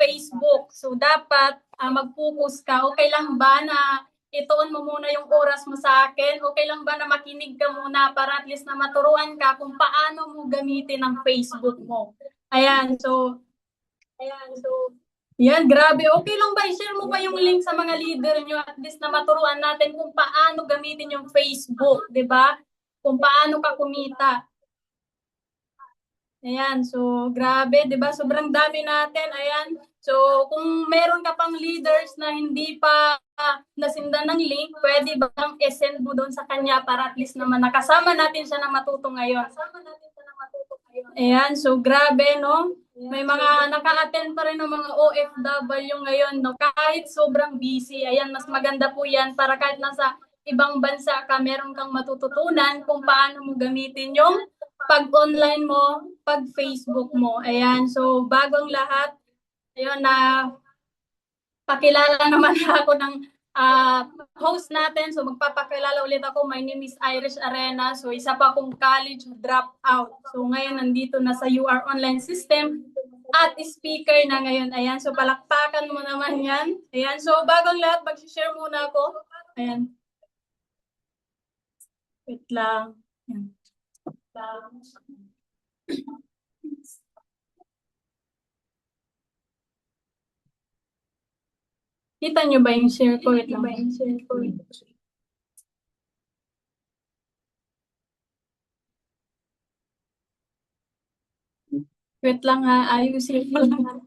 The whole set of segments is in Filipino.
Facebook. So dapat mag-focus ka. Okay lang ba na ituon mo muna yung oras mo sa akin? Okay lang ba na makinig ka muna para at least na maturuan ka kung paano mo gamitin ang Facebook mo? Ayan, so yan, grabe. Okay lang ba? I-share mo pa yung link sa mga leader nyo at least na maturuan natin kung paano gamitin yung Facebook, di ba? Kung paano ka kumita. Ayan, so grabe, 'di ba? Sobrang dami natin. Ayan. So, kung meron ka pang leaders na hindi pa nasindan ng link, pwede bang i-send mo doon sa kanya para at least naman nakasama natin siya na matuto ngayon. Ayan, so grabe, no? May mga naka-attend pa rin ng mga OFW ngayon, no? Kahit sobrang busy. Ayan, mas maganda po yan para kahit nasa ibang bansa ka, meron kang matututunan kung paano mo gamitin yung pag-online mo, pag-Facebook mo. Ayan, so bagong lahat, ayun na pakilala naman ako ng host natin. So magpapakilala ulit ako. My name is Irish Arena. So isa pa akong college dropout. So ngayon nandito na sa UR online system at speaker na ngayon. Ayan, so palakpakan mo naman yan. Ayan, so bagong lahat, mag-share muna ako. Ayan. Wait lang. Ayan. Kita nyo ba yung share ko? Wait lang. Wait lang ha, ayusin ko lang.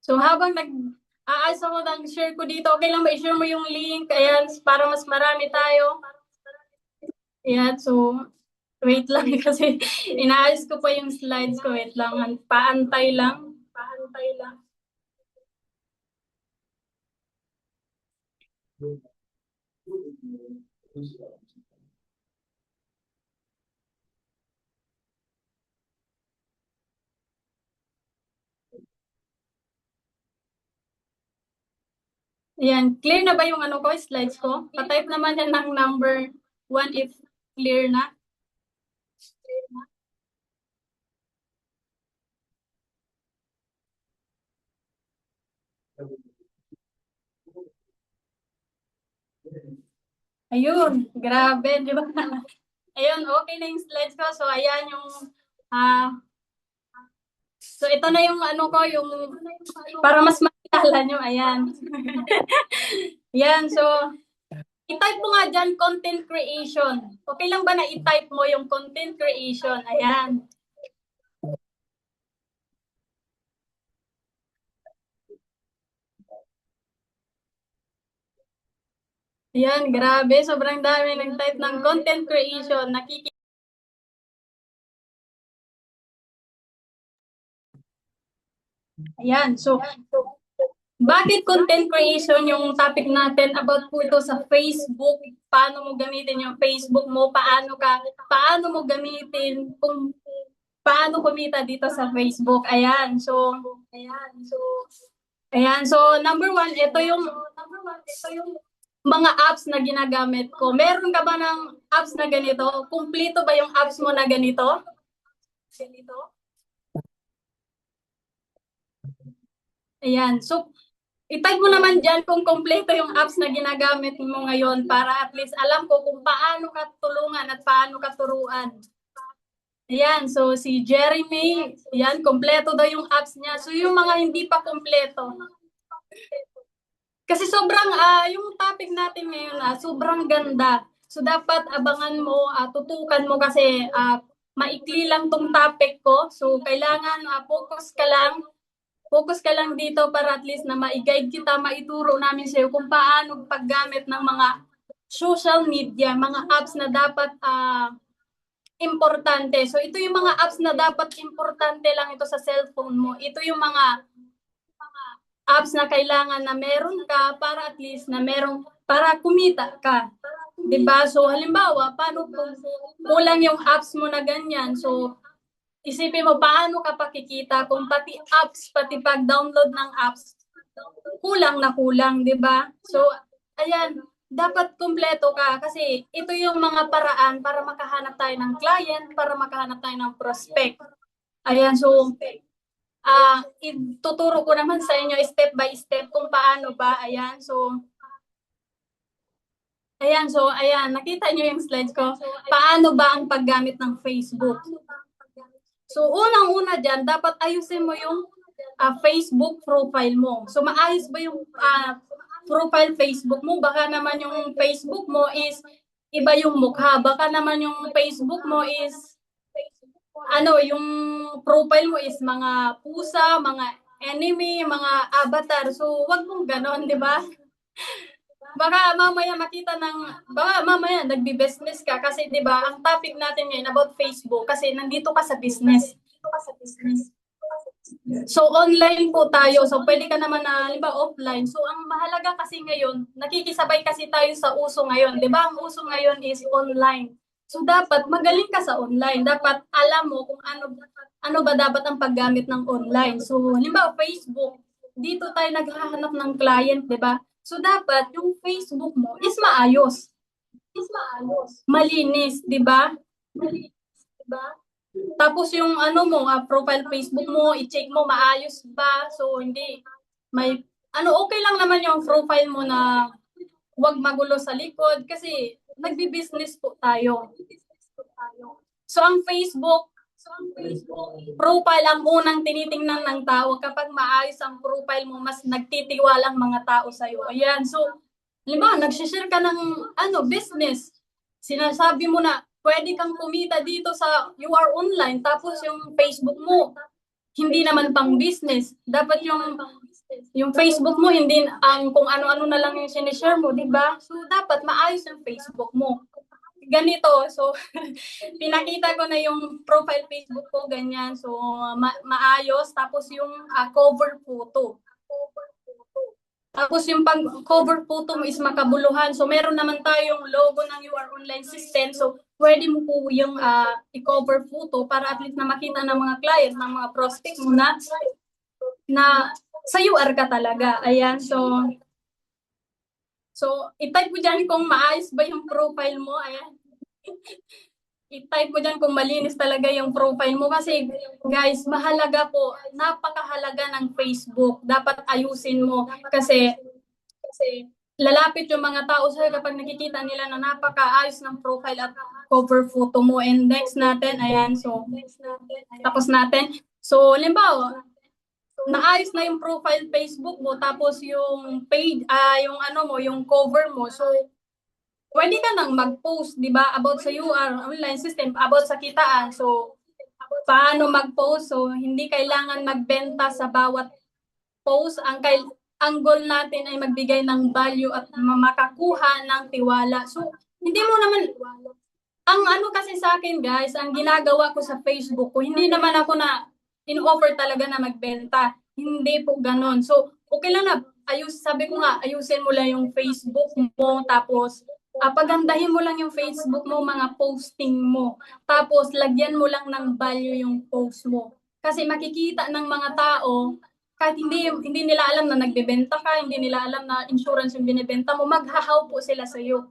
So habang nag-aayos ako ng share ko dito, okay lang ba i-share mo yung link? Ayan, para mas marami tayo. Ayan, so wait lang kasi inaayos ko pa yung slides ko. Wait lang, paantay lang. Ayan, clear na ba yung ano ko, slides ko? Pa-type naman yan ng number 1 if clear na. Ayun, grabe, di ba? Ayun, okay na yung slides ko. So, ayan yung, so ito na yung ano ko, yung, para mas makilala nyo, ayan. Yan, so, i-type mo nga dyan, content creation. Okay lang ba na i-type mo yung content creation? Ayan. Yan, grabe. Sobrang dami nag-type ng content creation. Ayan, so, bakit content creation yung topic natin about po ito sa Facebook? Paano mo gamitin yung Facebook mo? Paano mo gamitin kung paano kumita dito sa Facebook? Ayan, so, number one, ito yung mga apps na ginagamit ko. Meron ka ba ng apps na ganito? Kumpleto ba yung apps mo na ganito? Ayan. So, i-type mo naman dyan kung kompleto yung apps na ginagamit mo ngayon para at least alam ko kung paano ka tulungan at paano ka turuan. Ayan. So, si Jeremy, ayan, kompleto daw yung apps niya. So, yung mga hindi pa kompleto. Kasi sobrang, yung topic natin ngayon, sobrang ganda. So, dapat abangan mo, tutukan mo kasi maikli lang tong topic ko. So, kailangan focus ka lang dito para at least na ma-guide kita, maituro namin sa'yo kung paano paggamit ng mga social media, mga apps na dapat importante. So, ito yung mga apps na dapat importante lang ito sa cellphone mo. Ito yung mga apps na kailangan na meron ka para at least na para kumita ka. 'Di ba? So halimbawa, paano kung kulang yung apps mo na ganyan? So isipin mo paano ka pakikita kung pati pag-download ng apps kulang na kulang, 'di ba? So ayan, dapat kumpleto ka kasi ito yung mga paraan para makahanap tayo ng client, para makahanap tayo ng prospect. Ayan, so ituturo ko naman sa inyo step by step kung paano ba. Ayan, nakita nyo yung slides ko. Paano ba ang paggamit ng Facebook? So, unang-una dyan, dapat ayusin mo yung Facebook profile mo. So, maayos ba yung profile Facebook mo? Baka naman yung Facebook mo is iba yung mukha. Baka naman yung Facebook mo is yung profile mo is mga pusa, mga enemy, mga avatar. So, wag mong ganon, di ba? Baka mamaya nagbi-business ka kasi 'di ba ang topic natin ngayon about Facebook kasi nandito ka sa business. So online po tayo. So pwede ka naman na offline. So ang mahalaga kasi ngayon, nakikisabay kasi tayo sa uso ngayon. 'Di ba? Ang uso ngayon is online. So dapat magaling ka sa online. Dapat alam mo kung ano ba dapat ang paggamit ng online. So halimbawa Facebook, dito tayo naghahanap ng client, 'di ba? So dapat yung Facebook mo is maayos. Malinis, 'di ba? Tapos yung profile Facebook mo, i-check mo maayos ba? So hindi okay lang naman yung profile mo na wag magulo sa likod kasi nagbi-business po tayo. So ang Facebook profile ang unang tinitingnan ng tao. Kapag maayos ang profile mo, mas nagtitiwala ang mga tao sa iyo. Ayan. So, halimbawa, nag-share ka ng business. Sinasabi mo na pwede kang kumita dito sa you are online, tapos yung Facebook mo hindi naman pang business. Dapat yung Facebook mo hindi ang kung ano-ano na lang yung sinishare mo, 'di ba? So dapat maayos yung Facebook mo. Ganito, so pinakita ko na yung profile Facebook ko ganyan. So maayos, tapos yung cover photo. Tapos yung pag cover photo mo is makabuluhan. So meron naman tayong logo ng UR Online System. So pwede mo po yung i-cover photo para at least na makita ng mga client, ng mga prospects mo na sa UR ka talaga. Ayan, so i-type mo dyan kung maayos ba yung profile mo. Ayan. I-type mo dyan kung malinis talaga yung profile mo. Kasi guys, mahalaga po, napakahalaga ng Facebook. Dapat ayusin mo. Kasi lalapit yung mga tao sa'yo kapag nakikita nila na napakaayos ng profile at cover photo mo. And next natin, ayan, so tapos natin. So, limbawa, naayos na yung profile Facebook mo, tapos yung page, yung cover mo. So, pwede ka nang mag-post, di ba, about sa UR online system, about sa kitaan. So, paano mag-post? So, hindi kailangan magbenta sa bawat post. Ang goal natin ay magbigay ng value at makakuha ng tiwala. So, hindi mo naman, kasi sa akin guys, ang ginagawa ko sa Facebook ko, hindi naman ako in-offer talaga na magbenta. Hindi po ganon. So, okay lang na, sabi ko nga, ayusin mo lang yung Facebook mo, tapos pagandahin mo lang yung Facebook mo, mga posting mo. Tapos, lagyan mo lang ng value yung post mo. Kasi makikita ng mga tao, kahit hindi nila alam na nagbebenta ka, hindi nila alam na insurance yung binibenta mo, maghahaw po sila sa iyo.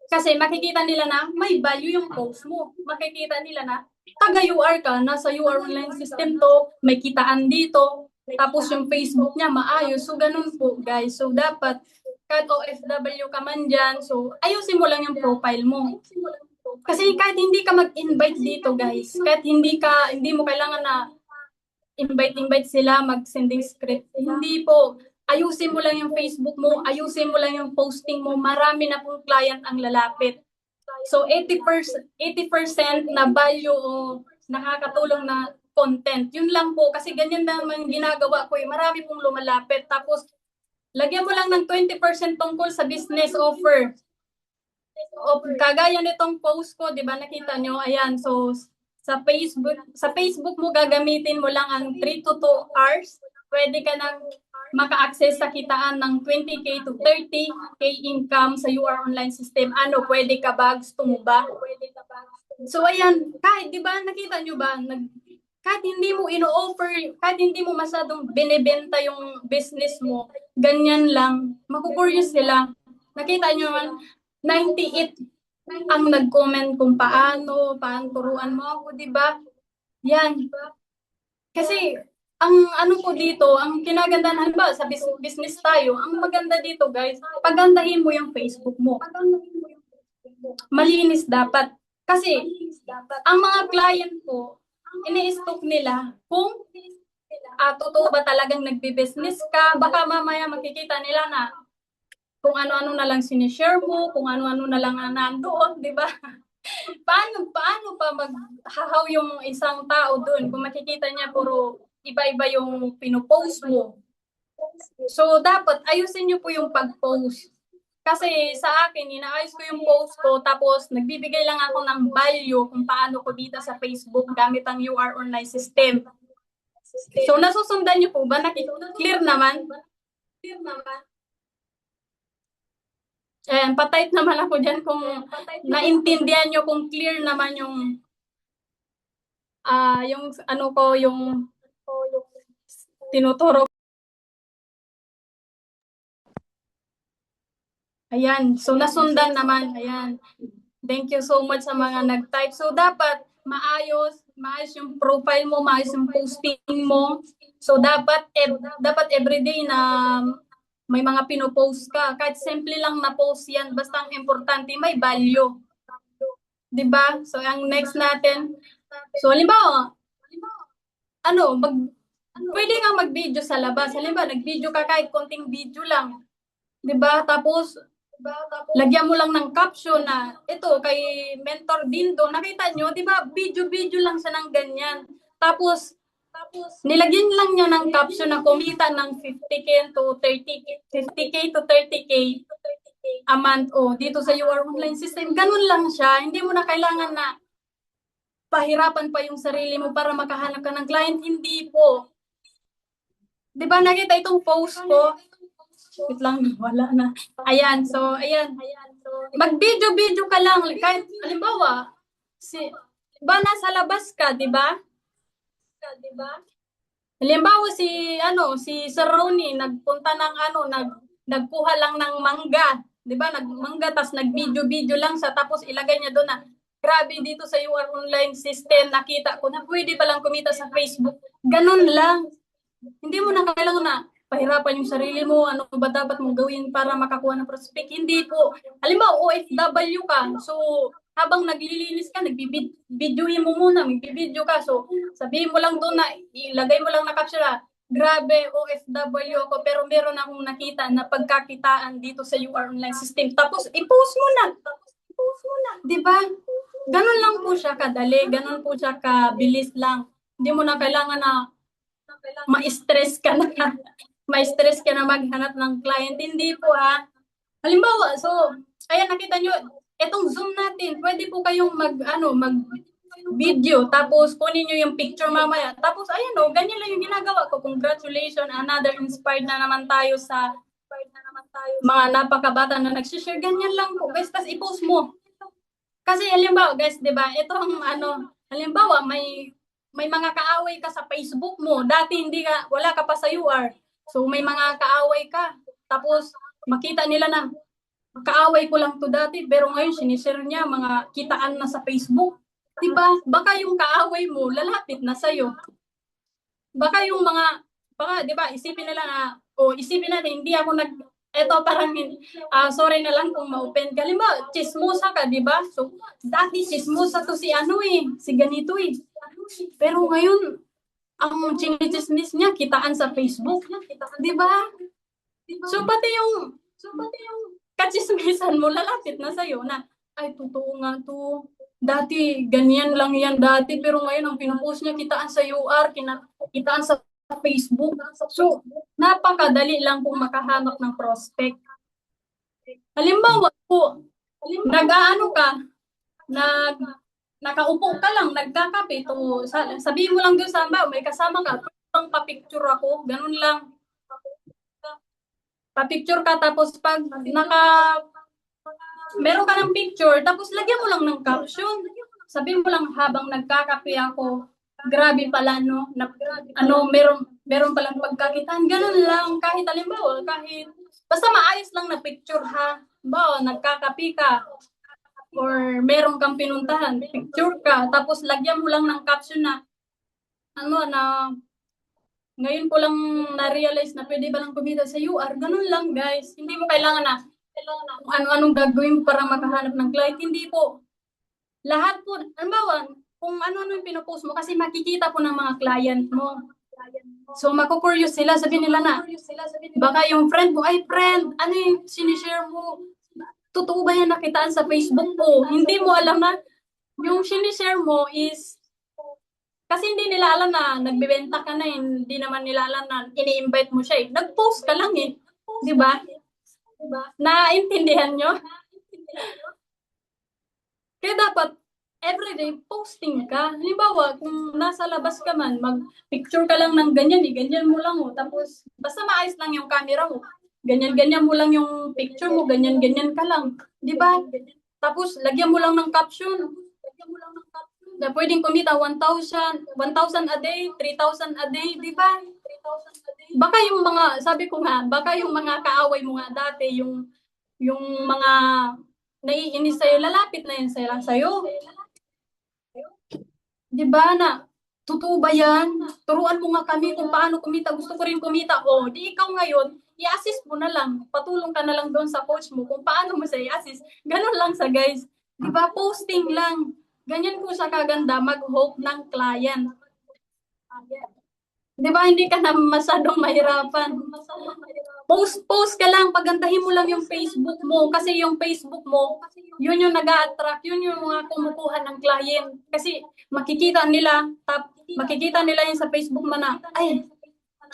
Kasi makikita nila na may value yung post mo. Makikita nila na taga-UR ka, nasa UR online system to, may kitaan dito, tapos yung Facebook niya maayos. So, ganun po guys. So, dapat kahit OFW ka man dyan, so ayusin mo lang yung profile mo. Kasi kahit hindi ka mag-invite dito guys, kahit hindi mo kailangan na invite sila, mag-sending script. Hindi po. Ayusin mo lang yung Facebook mo, ayusin mo lang yung posting mo, marami na pong client ang lalapit. So 80% na value o nakakatulong na content. Yun lang po, kasi ganyan naman ginagawa ko. Marami pong lumalapit. Tapos, lagyan mo lang ng 20% tungkol sa business offer. Kagaya nitong post ko, di ba nakita nyo? Ayan, so sa Facebook mo gagamitin mo lang ang 3 to 2 hours. Pwede ka nang maka-access sa kitaan ng 20K to 30K income sa UR online system. Pwede ka ba? Gusto mo ba? So ayan, kahit di ba nakita nyo ba, kahit hindi mo ino-offer, kahit hindi mo masyadong binebenta yung business mo, ganyan lang, makukuryos sila. Nakita nyo naman, 98 ang nag-comment kung paano turuan mo ako, di ba? Yan. Kasi, ang ano po dito, ang kinagandahan, halimbawa sa business tayo, ang maganda dito guys, pagandahin mo yung Facebook mo. Malinis dapat. Kasi, ang mga client ko, ini-stock nila kung totoo ba talagang nagbi-business ka, baka mamaya makikita nila na kung ano-ano na lang sinishare mo, kung ano-ano na lang ang nandoon, di ba? paano pa maghahaw yung isang tao doon kung makikita niya puro iba-iba yung pinopost mo. So, dapat ayusin niyo po yung pag-post. Kasi sa akin, inaayos ko yung post ko, tapos nagbibigay lang ako ng value kung paano ko dito sa Facebook gamit ang UR online system. So, nasusundan niyo po ba? Clear naman? Patype naman ako dyan kung naintindihan nyo, kung clear naman yung ano ko, yung tinuturo. Ayan, so nasundan naman. Ayan. Thank you so much sa mga nag-type. So dapat maayos yung profile mo, maayos yung posting mo. So dapat everyday na may mga pinopost ka. Kahit simple lang na post yan, basta ang importante may value. 'Di ba? So ang next natin, so halimbawa, pwede nga mag-video sa labas. Halimbawa, nag-video ka kahit konting video lang. 'Di ba? Tapos lagyan mo lang ng caption na ito kay Mentor Dindo. Nakita nyo, 'di ba? Video lang siya ng ganyan. Tapos nilagyan lang niya ng caption na kumita ng 50k to 30k, 50k to 30k a month dito sa UR online system. Ganun lang siya. Hindi mo na kailangan na pahirapan pa yung sarili mo para makahanap ka ng client. Hindi po. 'Di ba nakita itong post ko? Wait lang, wala na. Ayan, so ayan. Mag-video ka lang kahit halimbawa ba nasa labas ka, 'di ba? Halimbawa si Sir Ronnie nagpunta ng nagkuha lang ng mangga, 'di ba? Nagmangga tas nag-video lang sa tapos ilagay niya doon na grabe dito sa UR online system, nakita ko na pwede palang kumita sa Facebook. Ganun lang. Hindi mo na kailangan na pahirapan yung sarili mo, ano ba dapat mong gawin para makakuha ng prospect. Hindi po. Halimbawa, OFW ka, so habang naglilinis ka, nagbibidyohin mo muna, magbibidyo ka. So, sabihin mo lang doon na, ilagay mo lang na caption na, grabe, OFW ako, pero meron akong nakita na pagkakitaan dito sa UR online system. Tapos, i-post mo na. Di ba? Ganun lang po siya kadali, ganun po siya kabilis lang. Hindi mo na kailangan na ma-stress ka na. Ma-stress ka na maghanap ng client. Hindi po ha. Halimbawa, so, ayan nakita nyo, etong Zoom natin, pwede po kayong mag video, tapos kunin nyo yung picture mamaya. Tapos, ayan ganyan lang yung ginagawa ko. Congratulations, another inspired na naman tayo sa mga napakabata na nagsishare. Ganyan lang po, guys. Tapos i-post mo. Kasi halimbawa, guys, di ba, itong halimbawa, may mga kaaway ka sa Facebook mo. Dati wala ka pa sa UR. So may mga kaaway ka. Tapos makita nila na kaaway ko lang to dati, pero ngayon sinishare niya mga kitaan na sa Facebook. Diba? Baka yung kaaway mo lalapit na sa'yo. Baka yung diba, isipin nila na, isipin natin, hindi ako parang, sorry na lang kung ma-open ka. Halimbawa, chismosa ka, diba? So, dati chismosa to si si ganito Pero ngayon, ang chinichismis niya, kitaan sa Facebook. Diba? So, pati yung kachismisan mo, lalapit na sa'yo na, ay, totoo nga to. Dati, ganyan lang yan dati, pero ngayon ang pinupost niya, kitaan sa UR, kitaan sa Facebook. So, napakadali lang kung makahanap ng prospect. Halimbawa po, nakaupo ka lang, nagkakape, sabihin mo lang doon sa may kasama ka, pang pa-picture ako, ganun lang. Pa-picture ka, tapos pag meron ka ng picture, tapos lagyan mo lang ng caption. Sabihin mo lang habang nagkakape ako, grabe pala, no? meron palang pagkakitaan, ganun lang, kahit halimbawa, kahit, basta maayos lang na picture ha, halimbawa, nagkakapi ka, or meron kang pinuntahan, picture ka, tapos lagyan mo lang ng caption na, ano, na, ngayon ko lang na-realize na pwede ba lang kumita sa UR, ganun lang guys, hindi mo kailangan na, kung ano-anong gagawin mo para makahanap ng client, hindi po, lahat po, halimbawa, kung ano-ano yung pinopost mo, kasi makikita po ng mga client mo. So, makukuryos sila, sabihin nila na, baka yung friend mo, ay friend, ano yung sinishare mo? Totoo ba yan nakitaan sa Facebook mo? Hindi mo alam na, yung sinishare mo is, kasi hindi nila alam na nagbebenta ka na, hindi naman nila alam na ini-invite mo siya eh. Nag-post ka lang eh. Di ba? Naintindihan nyo? Kaya dapat, everyday posting ka. Halimbawa, kung nasa labas ka man, mag-picture ka lang ng ganyan eh, ganyan mo lang oh. Tapos, basta maayos lang yung camera mo. Ganyan-ganyan mo lang yung picture mo, ganyan-ganyan ka lang. Di ba? Tapos, lagyan mo lang ng caption. Na pwedeng kumita 1,000 a day, 3,000 a day, di ba? Baka yung mga, sabi ko nga, baka yung mga kaaway mo nga dati, yung mga naiinis sa'yo, lalapit na yun sa'yo. Di ba na, totoo ba yan? Turuan mo nga kami kung paano kumita. Gusto ko rin kumita. O, di ikaw ngayon, i-assist mo na lang. Patulong ka na lang doon sa coach mo kung paano mo siya i-assist. Ganun lang sa guys. Di ba? Posting lang. Ganyan po sa kaganda mag-hope ng client. Di ba? Hindi ka na masyadong mahirapan. Post ka lang, pagandahin mo lang yung Facebook mo kasi yung Facebook mo, yun yung nag-a-attract, yun yung mga kumukuha ng client. Kasi makikita nila yun sa Facebook mo na, ay,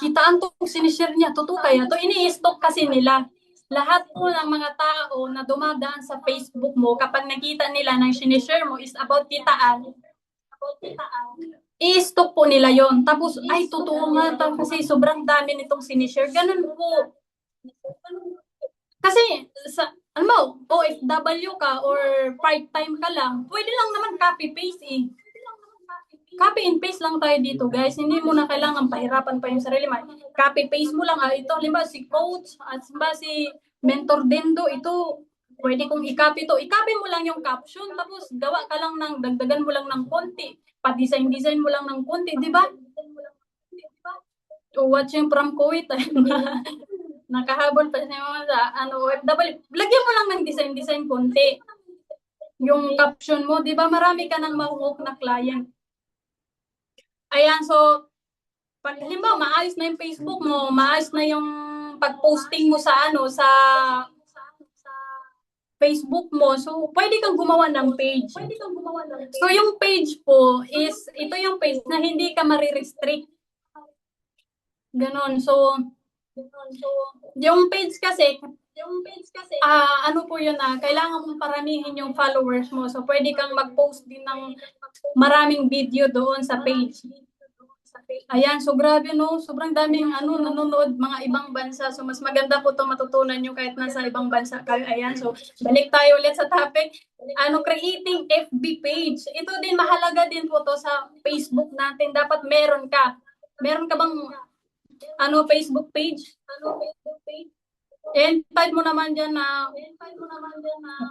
kitaan to sinishare niya, totoo kaya to, ini-stock kasi nila. Lahat po ng mga tao na dumadaan sa Facebook mo, kapag nakita nila na sinishare mo is about kitaan, i-stock po nila yon. Tapos, ay, totoo nga, kasi sobrang dami nitong sinishare. Ganun po. Kasi, ano mo, OFW ka or part-time ka lang, pwede lang naman copy-paste eh. Copy and paste lang tayo dito, guys. Hindi mo na kailangan pahirapan pa yung sarili. Copy-paste mo lang. Ito, halimbawa si coach, at si mentor Dendo, ito, pwede kong i-copy to. I-copy mo lang yung caption, tapos gawa ka lang dagdagan mo lang ng konti. Pa-design mo lang ng konti, di ba? Watching from Kuwait. Nakahabol pa siya sa OFW. Lagyan mo lang ng design konti. Yung caption mo, di ba marami ka nang mahuhok na client. Ayan, so, pag halimbawa, maayos na yung Facebook mo, maayos na yung pag-posting mo sa Facebook mo, so, pwede kang gumawa ng page. So, yung page po is, ito yung page na hindi ka marirestrict. Ganon. So, yung page kasi, ano po yun kailangan mong paramihin yung followers mo. So, pwede kang mag-post din ng maraming video doon sa page. Ayan, so grabe no, sobrang daming nanonood mga ibang bansa. So mas maganda po 'tong matutunan nyo kahit nasa ibang bansa kayo. Ayan, so balik tayo ulit sa topic. Creating FB page. Ito din mahalaga din po to sa Facebook natin. Dapat meron ka. Meron ka bang Facebook page? And type mo naman dyan na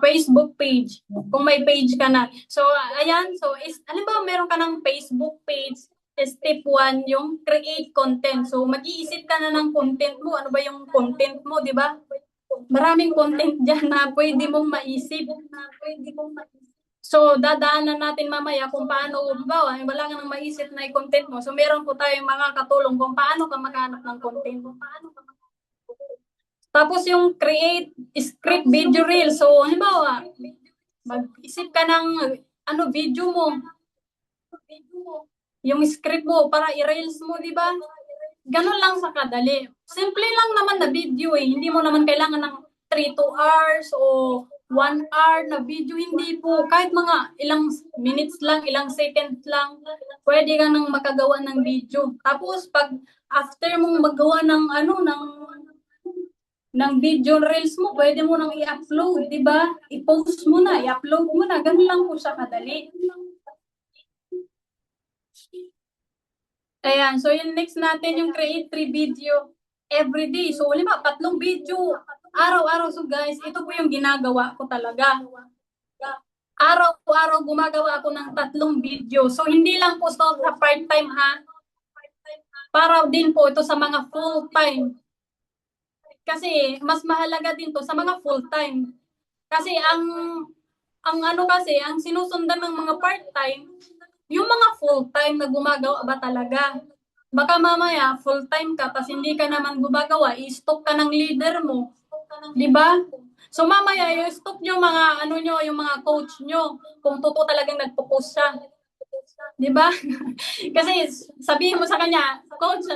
Facebook page. Kung may page ka na. So, ayan. So, halimbawa meron ka ng Facebook page. Step 1, yung create content. So, mag-iisip ka na ng content mo. Ano ba yung content mo, di ba? Maraming content dyan na pwede mong maisip. So, dadaanan natin mamaya kung paano, bawa, wala ka nang maisip na i-content mo. So, meron po tayong mga katulong kung paano ka maghanap ng content. Tapos yung create script video reel. So, halimbawa, mag-isip ka ng video mo. Yung script mo para i-reels mo, di ba? Ganun lang sa kadali. Simple lang naman na video eh. Hindi mo naman kailangan ng 3 to hours o 1 hour na video. Hindi po. Kahit mga ilang minutes lang, ilang seconds lang, pwede ka nang makagawa ng video. Tapos, pag after mong magawa ng video reels mo, pwede mo nang i-upload, di ba? I-post mo na, i-upload mo na. Ganun lang po siya kadali. Ayan, so yung next natin yung create 3 video every day. So, 3 video araw-araw. So guys, ito po yung ginagawa ko talaga. Araw-araw gumagawa ako ng 3 video. So, hindi lang po sa part-time ha. Para din po ito sa mga full-time. Kasi mas mahalaga din to sa mga full-time. Kasi ang sinusundan ng mga part-time, yung mga full-time na gumagawa ba talaga? Baka mamaya full-time ka tapos hindi ka naman gumagawa, i-stop ka ng leader mo, 'di ba? So mamaya i-stop yung mga yung mga coach nyo kung totoo talagang nagpo-post siya. 'Di ba? Kasi sabihin mo sa kanya, coach,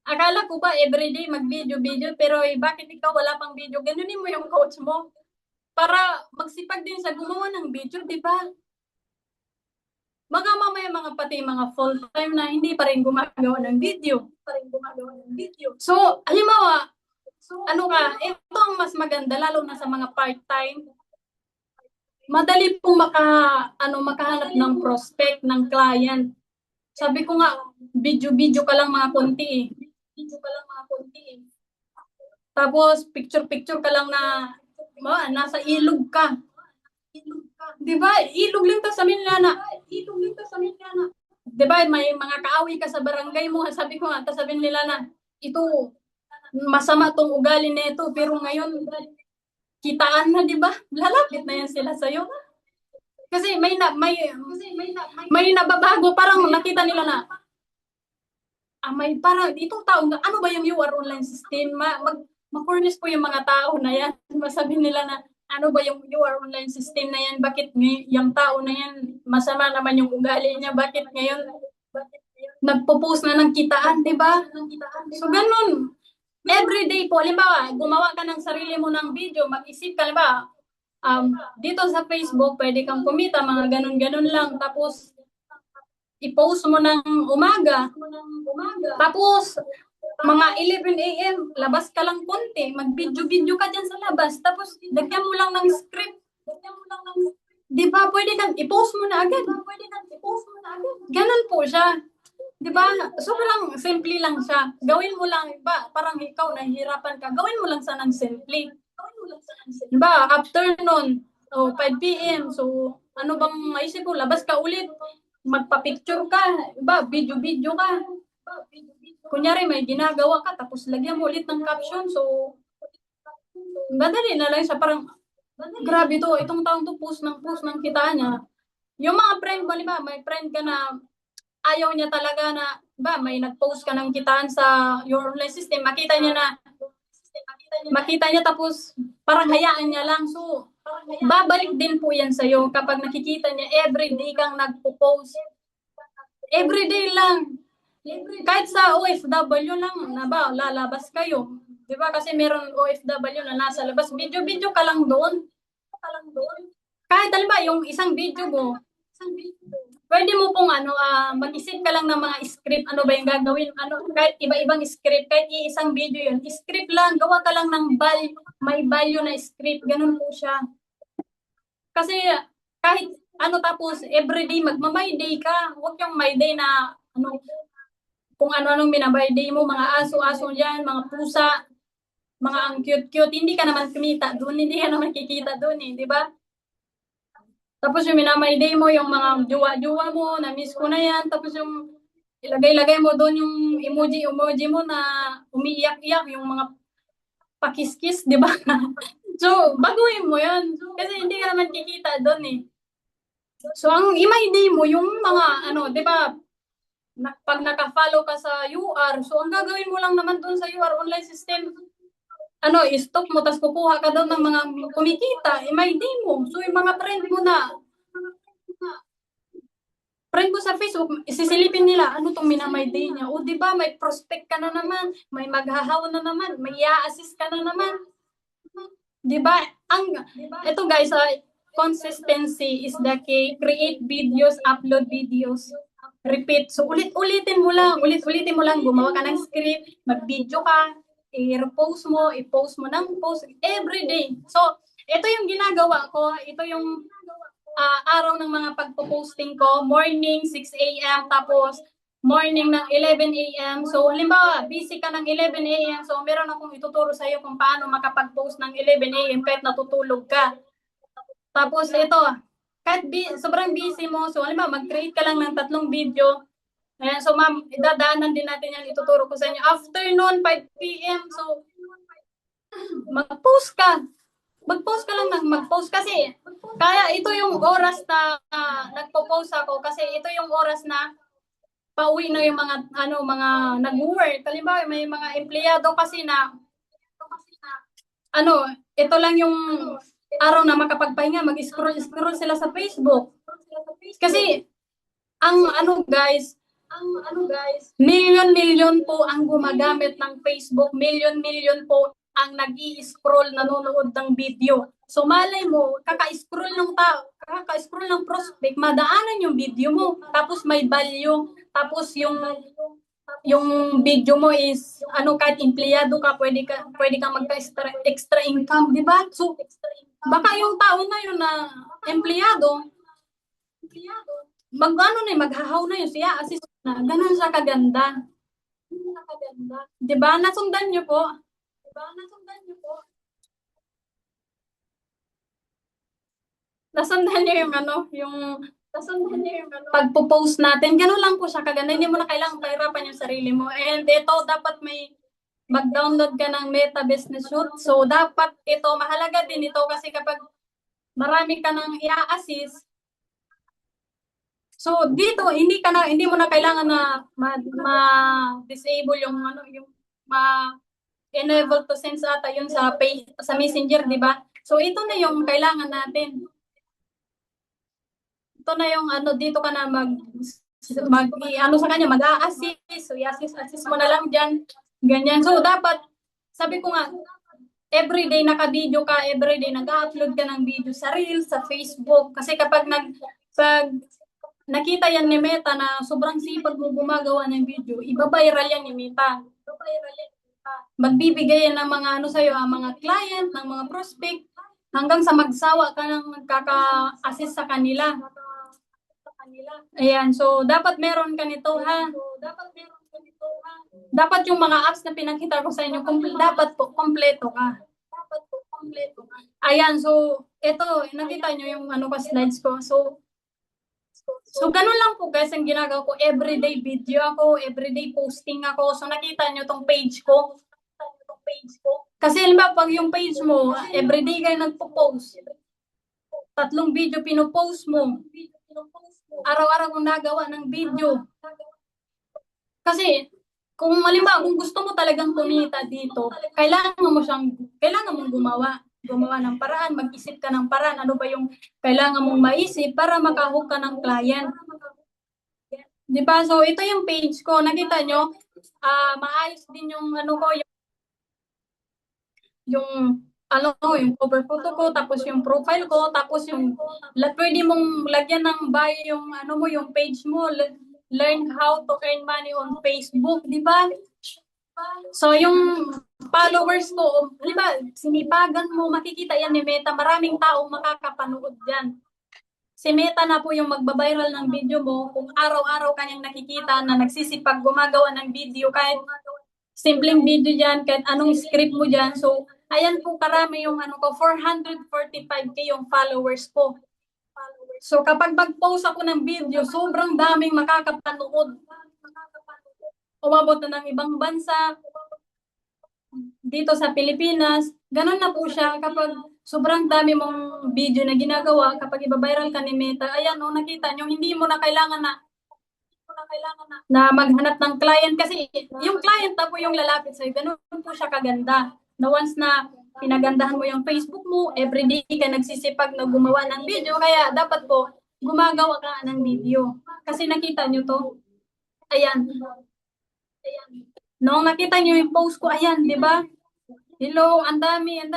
akala ko ba everyday mag-video pero bakit ikaw wala pang video? Ganunin mo yung coach mo para magsipag din sa gumawa ng video, 'di ba? Baka mamaya pati mga full-time na hindi pa rin gumagawa ng video. So, halimbawa, ito ang mas maganda lalo na sa mga part-time. Madali pong makahanap ng prospect, ng client. Sabi ko nga, video-video ka lang mga konti eh. Tapos, picture-picture ka lang na nasa ilog ka. Di ba? Ilog lang to sa Minlana. Di ba? May mga kaaway ka sa barangay mo. Sabi ko nga, sabihin nila na, ito, masama tong ugali nito. Pero ngayon, kitaan na, di ba? Lalapit na yan sila sa'yo. Kasi may nababago. Parang nakita nila na, may parang, itong tao, ano ba yung UR online system? Ma-cornish po yung mga tao na yan. Masabi nila na, ano ba yung UR online system na yan? Bakit yung tao na yan, masama naman yung ugali niya? Bakit ngayon, nagpo-post na ng kitaan, di ba? So, ganun. Everyday po, halimbawa, gumawa ka ng sarili mo ng video, mag-isip ka, halimbawa, dito sa Facebook, pwede kang kumita, mga ganun-ganun lang. Tapos, i-post mo ng umaga. Tapos, mga 11 a.m., labas ka lang konti, mag-video-video ka dyan sa labas, tapos lagyan mo lang ng script. Di ba, pwede kang i-post mo na agad. Ganun po siya. Di ba? Sobrang simple lang siya. Gawin mo lang, ba, parang ikaw nahihirapan ka, gawin mo lang sa ng simple. Di ba, after nun, 5 p.m., so, ano bang maisip ko, labas ka ulit, magpa-picture ka, ba, video-video ka. Kunyari may ginagawa ka, tapos lagyan mo ulit ng caption, so, madali na lang siya, parang, grabe to, itong taong to, post ng kita niya. Yung mga friend mo, di ba, may friend ka na ayaw niya talaga na, ba, may nag-post ka ng kitaan sa your online system, makita niya tapos parang hayaan niya lang. So, babalik din po yan sa'yo kapag nakikita niya everyday kang nagpo-post. Everyday lang. Kahit sa OFW lang, na ba, lalabas kayo. Di ba? Kasi meron OFW na nasa labas. Video-video ka lang doon. Kahit halimbawa, yung isang video mo, pwede mo pong mag-isip ka lang ng mga script, ano ba yung gagawin, kahit iba-ibang script, kahit isang video yun, script lang, gawa ka lang ng may value na script, ganun po siya. Kasi kahit tapos everyday magma-my day ka, huwag yung my day na kung ano-anong minabay day mo, mga aso-aso dyan, mga pusa, mga ang cute-cute, hindi ka naman kumita doon, hindi ka naman kikita doon di ba? Tapos yung minamay day mo, yung mga jowa-jowa mo, na-miss ko na yan, tapos yung ilagay-lagay mo doon yung emoji mo na umiiyak-iyak, yung mga pakiskis, di ba? So, baguhin mo yan. Kasi hindi ka naman kikita doon So, ang imay day mo, yung mga, di ba, pag naka-follow ka sa UR, so ang gagawin mo lang naman doon sa UR online system, i-stop mo, tapos kukuha ka doon ng mga kumikita, imay day mo. So, yung mga friend mo sa Facebook, isisilipin nila, ano tong minamay day niya? O, di ba, may prospect ka na naman, may maghahaw na naman, may i-assist ka na naman. Di ba? Ito guys, consistency is the key. Create videos, upload videos, repeat. So, ulit-ulitin mo lang, gumawa ka ng script, mag-video ka, i-post mo ng post every day. So, ito yung ginagawa ko, ito yung araw ng mga pagpo-posting ko, morning, 6 a.m., tapos morning ng 11 a.m. So, halimbawa, busy ka ng 11 a.m. So, meron akong ituturo sa iyo kung paano makapag-post ng 11 a.m. kahit natutulog ka. Tapos, ito, kahit sobrang busy mo, so, halimbawa, mag-create ka lang ng 3 video. Ayan, so, ma'am, idadaanan din natin yan, ituturo ko sa inyo. Afternoon, 5 p.m. So, mag-post ka. Mag-post ka lang ng mag-post kasi kaya ito yung oras na nagpo-post ako kasi ito yung oras na pauwi na yung mga nag-work. Halimbawa, may mga empleyado kasi na ito lang yung araw na makapagpahinga, mag-scroll sila sa Facebook. Kasi guys, million po ang gumagamit ng Facebook, million po ang nag-i-scroll, nanonood ng video. So malay mo, kaka-scroll ng prospect, madaanan yung video mo, tapos may value, tapos yung video mo is kahit empleyado ka, pwede kang magka-extra income, di ba? So baka yung tao na yun na empleyado, maghahaw na yun siya, assist na. Ganun siya kaganda. Di ba? Nasundan niyo po? Nasundan niyo yung pagpo-post natin. Ganun lang po siya kaganda. Hindi mo na kailangang pahirapan yung sarili mo. And ito, dapat may mag-download ka ng Meta Business Suite. So, dapat ito, mahalaga din ito kasi kapag marami ka nang i-assist, so dito hindi mo na kailangan na ma-disable yung enable to send ata yun sa Messenger, di ba? So ito na yung kailangan natin. Ito na yung dito ka na sa kanya mag-a-assist. So i-assist mo na lang diyan. Ganyan. So dapat sabi ko nga everyday naka-video ka, everyday nag-upload ka ng video sa Reels, sa Facebook kasi pag nakita yan ni Meta na sobrang sipag mo gumagawa ng video, iba-viral yan ni Meta. Magbibigay yan ng mga sa'yo, mga client, ng mga prospect, hanggang sa magsawa ka ng nagkaka-assist sa kanila. Ayan, so dapat meron ka nito, ha? Dapat yung mga apps na pinakita ko sa inyo, dapat po, kompleto ka. Ayan, so, ito, nakita nyo yung slides ko. So, ganun lang po guys ang ginagawa ko. Everyday video ako, everyday posting ako. So, nakita nyo tong page ko. Kasi halimbawa, pag yung page mo, everyday kayo nagpo-post. 3 video pinopost mo. Araw-araw kong nagawa ng video. Kasi, kung gusto mo talagang kumita dito, kailangan mong gumawa ng paraan, mag-isip ka ng paraan, ano ba yung kailangan mong maisip para makahook ka ng client. Di ba? So, ito yung page ko. Nakita nyo, maayos din yung yung cover photo ko, tapos yung profile ko, tapos pwede mong lagyan ng bio yung page mo, learn how to earn money on Facebook, di ba? So, yung followers ko, di ba, sinipagan mo, makikita yan ni Meta, maraming taong makakapanood dyan. Si Meta na po yung magbabiral ng video mo kung araw-araw kanyang nakikita na nagsisipag gumagawa ng video, kahit simpleng video dyan, kahit anong script mo dyan. So, ayan po karami yung 445k yung followers ko. So, kapag mag-post ako ng video, sobrang daming makakapanood. Umabot na ng ibang bansa, dito sa Pilipinas, ganun na po siya kapag sobrang dami mong video na ginagawa, kapag iba-viral ka ni Meta, ayan nakita nyo, hindi mo na kailangan na maghanap ng client kasi yung client na po yung lalapit sa'yo, ganun po siya kaganda. Na once na pinagandahan mo yung Facebook mo, everyday ka nagsisipag na gumawa ng video, kaya dapat po gumagawa ka ng video. Kasi nakita nyo to, ayan. Nung nakita nyo yung post ko, ayan, di ba? Hello, ang daming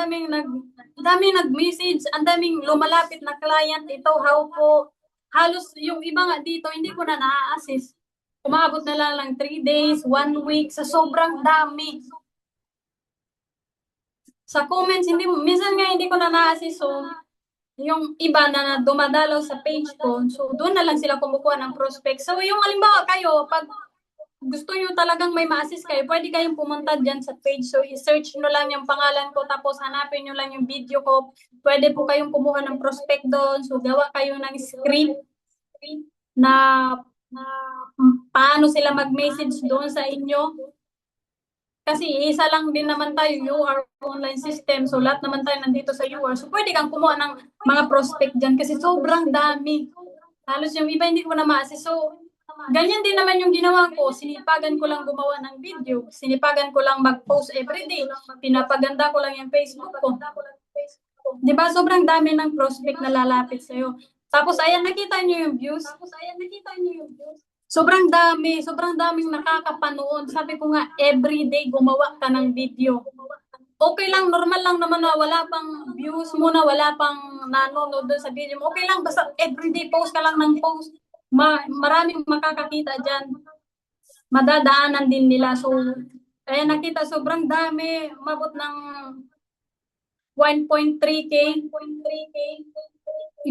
nag-message, ang daming lumalapit na client. Ito, how po. Halos yung iba nga dito, hindi ko na na-assist. Umabot na lang 3 days, 1 week, sa sobrang dami. Sa comments, minsan nga hindi ko na na-assist. So, yung iba na dumadalaw sa page ko, so doon na lang sila kumukuha ng prospect. So, yung halimbawa kayo, pag gusto nyo talagang may ma-assist kayo, pwede kayong pumunta dyan sa page. So, i-search nyo lang yung pangalan ko, tapos hanapin nyo lang yung video ko. Pwede po kayong kumuha ng prospect doon. So, gawa kayo ng script na, na paano sila mag-message doon sa inyo. Kasi isa lang din naman tayo, UR online system. So, lahat naman tayo nandito sa UR. So, pwede kang kumuha ng mga prospect dyan kasi sobrang dami. Halos yung iba hindi ko na ma-assist. So, ganyan din naman yung ginawa ko. Sinipagan ko lang gumawa ng video. Sinipagan ko lang mag-post everyday. Pinapaganda ko lang yung Facebook ko. Di ba? Sobrang dami ng prospect na lalapit sa'yo. Tapos, ayan, nakita niyo yung views. Sobrang daming nakakapanood. Sabi ko nga, everyday gumawa ka ng video. Okay lang, normal lang naman na wala pang views mo na, wala pang nanonood doon sa video mo. Okay lang, basta everyday post ka lang ng post. Maraming makakakita dyan. Madadaanan din nila. So, kaya nakita, sobrang dami. Umabot ng 1.3K.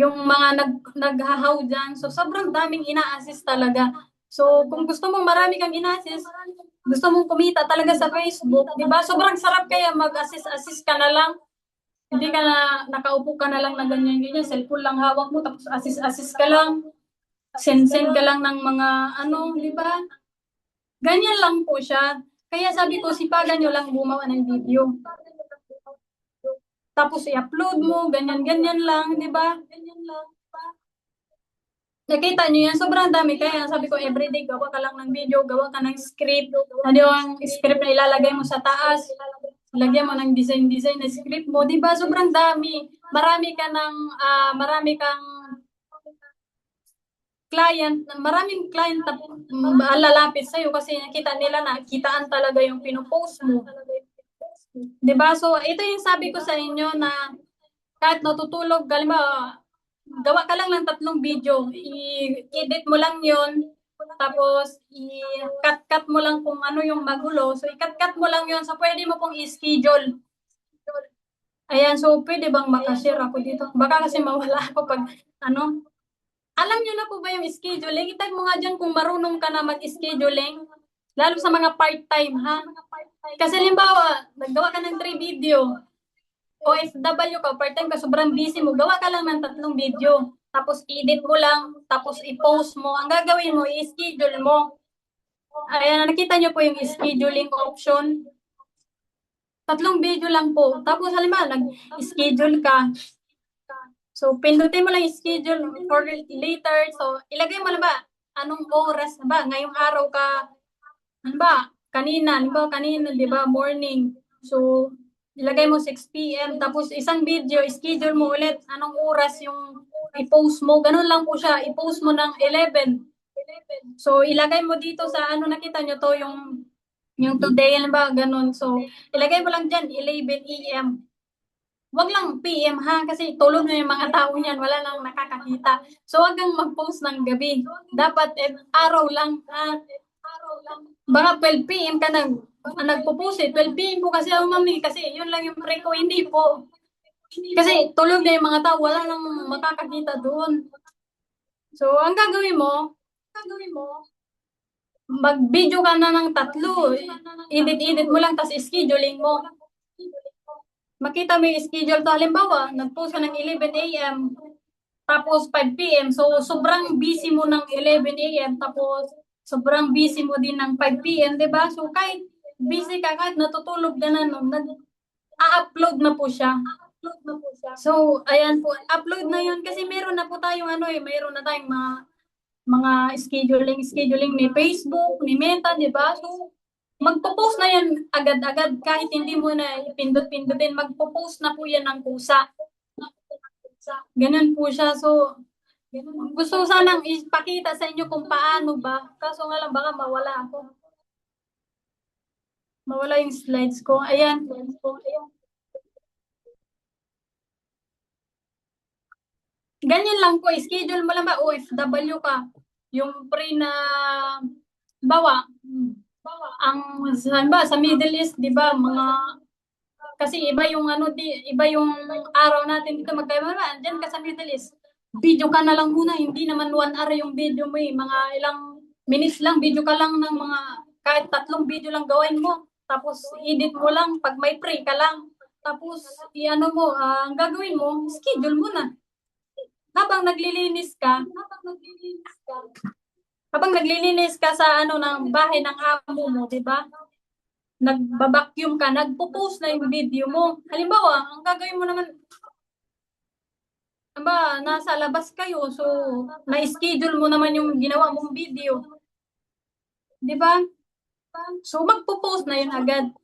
Yung mga naghahaw dyan. So, sobrang daming ina-assist talaga. So, kung gusto mo marami kang ina-assist, gusto mong kumita talaga sa Facebook, di ba? Sobrang sarap kaya mag-assist ka na lang. Hindi ka na, nakaupo ka na lang na ganyan-ganyan. Cellphone lang hawak mo, tapos assist ka lang. Send ka lang ng mga di ba? Ganyan lang po siya. Kaya sabi ko, sipagan nyo lang gumawa ng video. Tapos i-upload mo, ganyan-ganyan lang, di ba? Nakita niyo yan, sobrang dami. Kaya sabi ko, everyday gawa ka lang ng video, gawa ka ng script. Ano yung script na ilalagay mo sa taas? Lagyan mo ng design na script mo. Di ba? Sobrang dami. Marami kang maraming client na lalapit sa'yo kasi nakita nila na kitaan talaga yung pinupost mo. Di ba? So, ito yung sabi ko sa inyo na kahit natutulog, galimbawa, gawa ka lang ng 3 video, i-edit mo lang yon, tapos i-cut mo lang kung ano yung magulo. So, i-cut mo lang yon. So, pwede mo pong i-schedule. Ayan, so pwede bang makashare ako dito? Baka kasi mawala ako pag alam nyo na po ba yung scheduling? Itag mo nga dyan kung marunong ka na mag-scheduling. Lalo sa mga part-time, ha? Kasi limbawa, naggawa ka ng 3 video. OFW ka, part-time ka, sobrang busy mo. Gawa ka lang ng 3 video. Tapos edit mo lang, tapos i-post mo. Ang gagawin mo, i-schedule mo. Ayan, nakita nyo po yung scheduling option. 3 video lang po. Tapos halimbawa, nag-schedule ka. So, pindutin mo lang yung schedule for later. So, ilagay mo na ba? Anong oras na ba? Ngayong araw ka, kanina, di ba, morning. So, ilagay mo 6 p.m. Tapos, isang video, schedule mo ulit. Anong oras yung i-post mo? Ganun lang po siya. I-post mo ng 11. So, ilagay mo dito sa, nakita nyo to, yung today, ganun. So, ilagay mo lang dyan, 11 a.m. Wag lang PM ha, kasi tulog na yung mga tao niyan, wala nang nakakakita. So wag kang mag-post ng gabi. Dapat araw lang ha. Baka 12 PM ka nagpo-post 12 PM po kasi ako mami, kasi yun lang yung pre ko, hindi po. Kasi tulog na yung mga tao, wala nang makakakita doon. So ang gagawin mo, mag-video ka na ng 3. Edit mo lang, tapos scheduling mo. Makita mo yung schedule to. Halimbawa, nag-post ka ng 11 a.m. tapos 5 p.m. So, sobrang busy mo ng 11 a.m. tapos sobrang busy mo din ng 5 p.m. Diba? So, kahit busy ka, kahit natutulog ka na nun, nag-upload na po siya. So, ayan po. Upload na yun kasi meron na po tayong meron na tayong mga scheduling ni Facebook, ni Meta, diba? So, magpo-post na yan agad-agad kahit hindi mo na ipindot-pindutin, magpo-post na po yan ng kusa. Ganun po siya. So, gusto ko sanang ipakita sa inyo kung paano ba. Kaso nga lang baka mawala ako. Mawala yung slides ko. Ayan. Ganyan lang po. Schedule mo lang ba? OFW ka. Yung pre na bawa. Sa Middle East, 'di ba, kasi iba yung iba yung araw natin dito magkaiba. Diyan ka sa Middle East. Video ka na lang muna, hindi naman 1 hour yung video mo mga ilang minutes lang, video ka lang ng mga kahit 3 video lang gawin mo. Tapos edit mo lang pag may free ka lang. Tapos iano mo, ang gagawin mo, schedule mo na. Habang naglilinis ka, sa ano ng bahay ng amo mo, 'di ba? Nagba-vacuum ka, nagpo-post na yung video mo. Halimbawa, ang gagawin mo naman, nasa labas kayo, so na-schedule mo naman yung ginawa mong video. 'Di ba? So magpo-post na yun agad.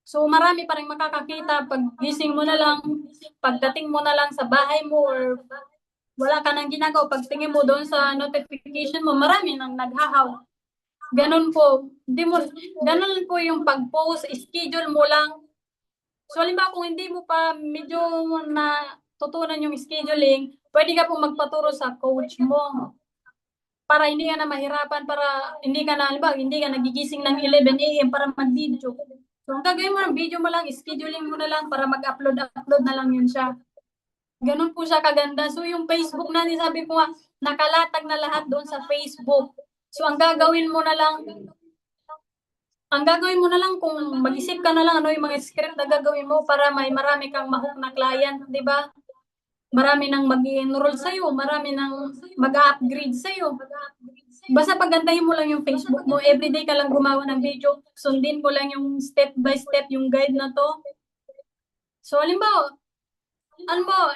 So marami pa rin makakakita pag gising mo na lang, pagdating mo na lang sa bahay mo or wala ka nang ginagawa, pagtingin mo doon sa notification mo, marami nang naghahaw. Ganun po. Ganun po yung pag-post, schedule mo lang. So halimbawa kung hindi mo pa medyo na tutunan yung scheduling, pwede ka po magpaturo sa coach mo para hindi ka na mahirapan, para hindi ka na, halimbawa, hindi ka nagigising ng 11 a.m. para mag-video. So, ang gagawin mo ng video mo lang, scheduling mo na lang para mag-upload na lang yun siya. Ganun po siya kaganda. So, yung Facebook natin, sabi ko nga, nakalatag na lahat doon sa Facebook. So, ang gagawin mo na lang kung mag-isip ka na lang ano yung mga script na gagawin mo para may marami kang mahook na client, di ba? Marami nang mag-enroll sa'yo, marami nang mag-upgrade sa'yo. Basta pagandahin mo lang yung Facebook mo, everyday ka lang gumawa ng video, sundin mo lang yung step by step, yung guide na to. So, halimbawa,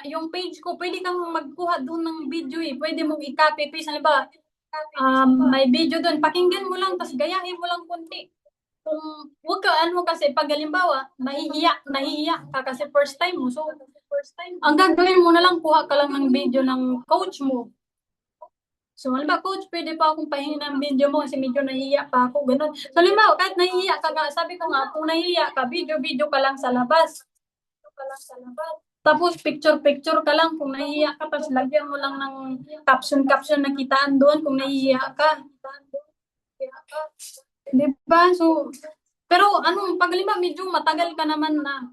yung page ko, pwede kang magkuha doon ng video eh. Pwede mong i-copy paste. Halimbawa, may video doon, pakinggan mo lang, tapos gayahin mo lang konti. Kung huwag ka, kasi pag halimbawa, nahihiya ka kasi first time mo. So, ang gagawin mo na lang, kuha ka lang ng video ng coach mo. So, halimbawa, coach, pwede pa akong pahingin ng video mo kasi medyo nahihiya pa ako, ganun. So, halimbawa, kahit nahihiya ka nga, sabi ko nga, kung nahihiya ka, video ka lang sa labas. Tapos, picture ka lang kung nahihiya ka, tapos lagyan mo lang ng caption na kitaan doon kung nahihiya ka. Diba? So, pero pag halimbawa, medyo matagal ka naman na,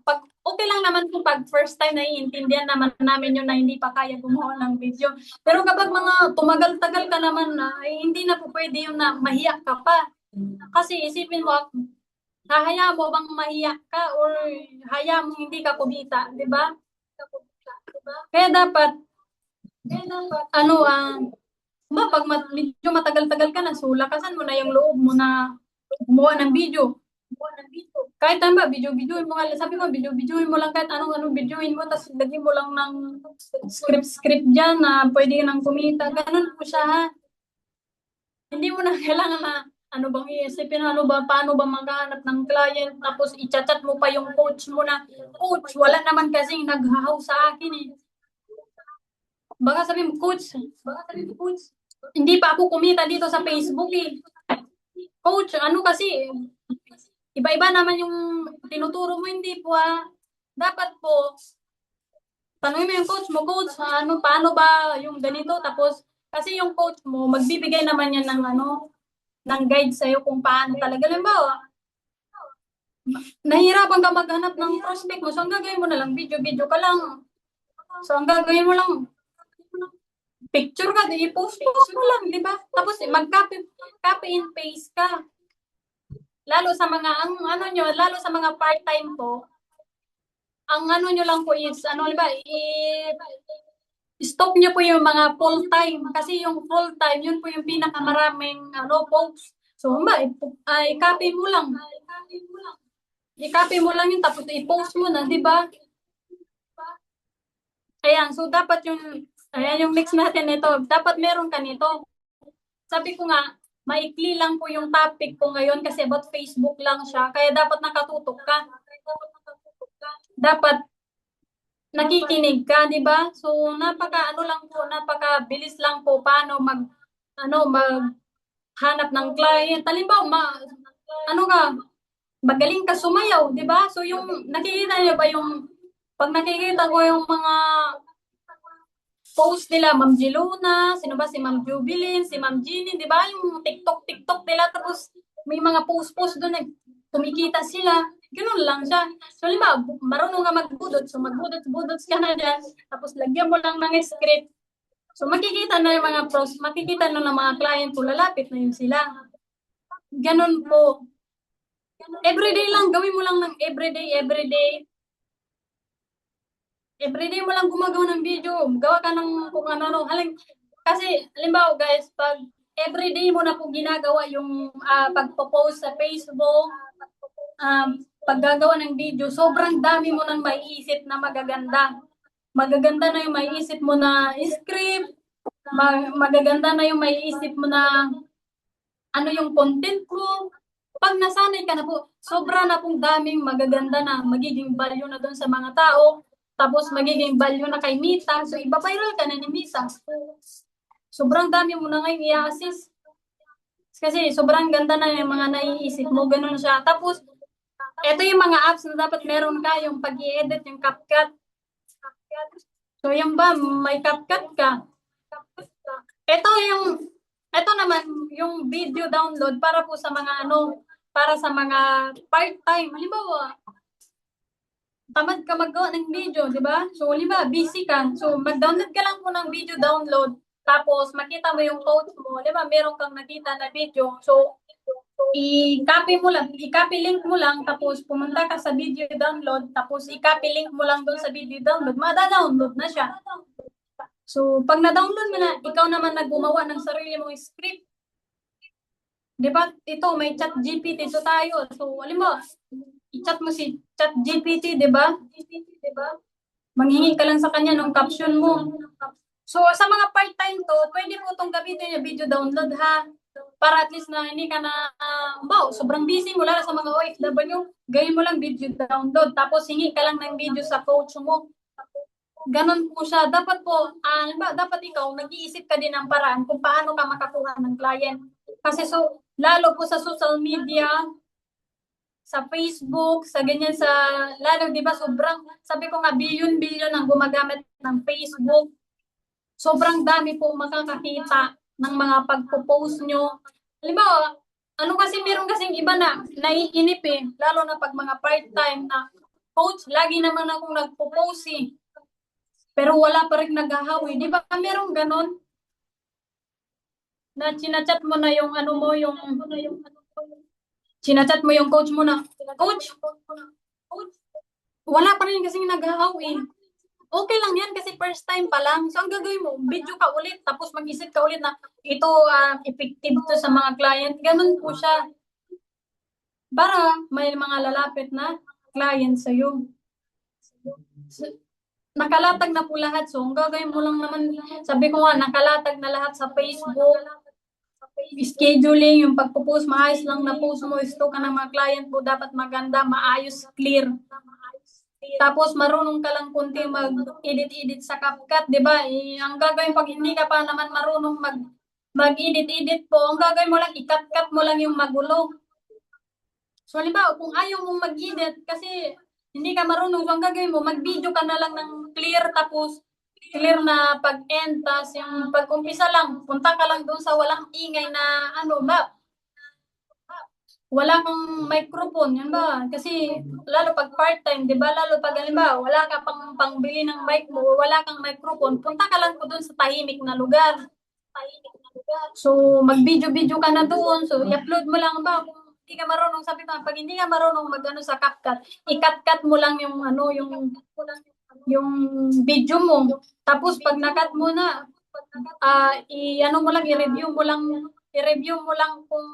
okay lang naman kung pag first time naiintindihan naman namin yun na hindi pa kaya gumawa ng video. Pero kapag mga tumagal-tagal ka naman na, hindi na po pwede yun na mahiya ka pa. Kasi isipin mo, hahaya mo bang mahiya ka or haya mo hindi ka kumita, di ba? Kaya dapat, pag medyo matagal-tagal ka na, sulakasan mo na yung loob mo na gumawa ng video. Kahit video-videoin mo nga. Sabi ko, video-videoin mo lang kahit anong videoin mo, tapos lagyan mo lang ng script dyan na pwede nang kumita. Ganun po siya, ha? Hindi mo na kailangan na, bang iisipin, paano ba maghanap ng client, tapos i-chat mo pa yung coach mo na, coach, wala naman kasing naghahaw sa akin eh. Baka sabi mo, coach, hindi pa ako kumita dito sa Facebook eh. Coach, kasi, iba-iba naman yung tinuturo mo, hindi po Dapat po, tanungin mo yung coach mo, coach, paano ba yung ganito? Tapos, kasi yung coach mo, magbibigay naman yan ng guide sa'yo kung paano talaga. Halimbawa, nahihirapan ka maghanap ng prospect mo, so ang gagawin mo na lang, video ka lang. So, ang gagawin mo lang, picture ka, i-post mo lang, di ba? Tapos, mag-copy and paste ka. Lalo sa mga, lalo sa mga part-time po, ang nyo lang po is, stop nyo po yung mga full-time. Kasi yung full-time, yun po yung pinakamaraming, posts. So, i-copy mo lang. I-copy mo lang yun, tapos i-post mo na, di ba? Ayan, so dapat yung next natin ito, dapat meron ka nito. Sabi ko nga, maikli lang po yung topic ko ngayon kasi about Facebook lang siya, kaya dapat nakatutok ka. Dapat nakikinig ka, di ba? So, napakabilis lang po paano maghanap ng client. Halimbawa, magaling ka sumayaw, di ba? So, yung nakikita niyo ba pag nakikita ko yung mga post nila, Ma'am Jeluna, sino ba si Ma'am Jubilin, si Ma'am Jeannie, di ba? Yung TikTok nila, tapos may mga post doon, kumikita sila. Ganun lang siya. So, marunong ka magbudot, so magbudot ka na dyan, tapos lagyan mo lang ng script. So, makikita na yung mga makikita na ng mga client ko, lalapit na yun sila. Ganun po. Everyday lang, gawin mo lang ng everyday. Everyday mo lang gumagawa ng video. Gawa ka ng kung ano-ano. Kasi, halimbawa guys, pag everyday mo na po ginagawa yung pagpo-post sa Facebook, paggagawa ng video, sobrang dami mo nang maiisip na magaganda. Magaganda na yung maiisip mo na script, magaganda na yung maiisip mo na ano yung content mo. Pag nasanay ka na po, sobra na pong daming magaganda na magiging value na doon sa mga tao. Tapos magiging value na kay Mita. So, iba-viral ka na ni Mita. Sobrang dami mo na ngayon i-assist. Kasi sobrang ganda na yung mga naiisip mo. Ganun siya. Tapos, ito yung mga apps na dapat meron ka. Yung pag-i-edit, yung CapCut. So, yung ba, may CapCut ka. Ito naman, yung video download para po sa mga para sa mga part-time. Halimbawa, tamad ka magawa ng video, di ba? So, halimbawa, busy ka. So, mag-download ka lang po ng video download. Tapos, makita mo yung code mo. Di ba, meron kang nakita na video. So, i-copy link mo lang, tapos pumunta ka sa video download, tapos i-copy link mo lang doon sa video download, mada-download na siya. So, pag na-download mo na, ikaw naman naggumawa ng sarili mong script. Di ba? Ito, may chat GPT ito tayo. So, alam mo, i-chat mo si chat GPT, di ba? Manghingi ka lang sa kanya ng caption mo. So, sa mga part-time to, pwede mo itong gamitin yung video download, ha? Para at least na hindi ka na, sobrang busy mo, lalo sa mga OFW, gawin mo lang video download. Tapos, hingi ka lang ng video sa coach mo. Ganon po siya. Dapat po, dapat ikaw, nag-iisip ka din ng paraan kung paano ka makakuha ng client. Kasi lalo po sa social media, sa Facebook, sa ganyan, lalo, di ba, sabi ko nga, billion ang gumagamit ng Facebook. Sobrang dami po makakakita ng mga pagpo-post nyo. Halimbawa, meron kasing iba na naiinip lalo na pag mga part-time na, coach, lagi naman akong nagpo-post pero wala pa rin naghahawi. Di ba merong ganon? Na chinachat mo na yung chinachat mo yung coach mo na, coach, wala pa rin kasing naghahawi. Okay lang yan kasi first time pa lang. So, ang gagawin mo, video ka ulit, tapos mag-isip ka ulit na ito effective to sa mga client. Ganon po siya. Para may mga lalapit na client sa'yo. So, nakalatag na po lahat. So, ang gagawin mo lang naman, sabi ko nga, nakalatag na lahat sa Facebook. Scheduling, yung pagpo-post, maayos lang na post mo. Gusto ka ng mga client mo, dapat maganda, maayos, clear. Tapos, marunong ka lang kunti mag-edit-edit sa CapCut, di ba? Ang gagawin pag hindi ka pa naman marunong mag-edit-edit po, ang gagawin mo lang, i-cut-cut mo lang yung magulo. So, halimbawa, kung ayaw mong mag-edit, kasi hindi ka marunong, so ang gagawin mo, mag-video ka na lang ng clear, tapos clear na pag-end, tapos yung pag-umpisa lang, punta ka lang doon sa walang ingay na wala kang microphone, yun ba? Kasi lalo pag part-time, di ba? Lalo pag halimbawa, wala ka pangbili ng mic mo, wala kang microphone, punta ka lang po doon sa tahimik na lugar. So, mag-video-video ka na doon. So, i-upload mo lang ba? Kung hindi ka marunong, sabi ko, pag hindi ka marunong sa CapCut, i-cut-cut mo lang yung video mo. Tapos, pag na-cut mo na, i-review mo lang kung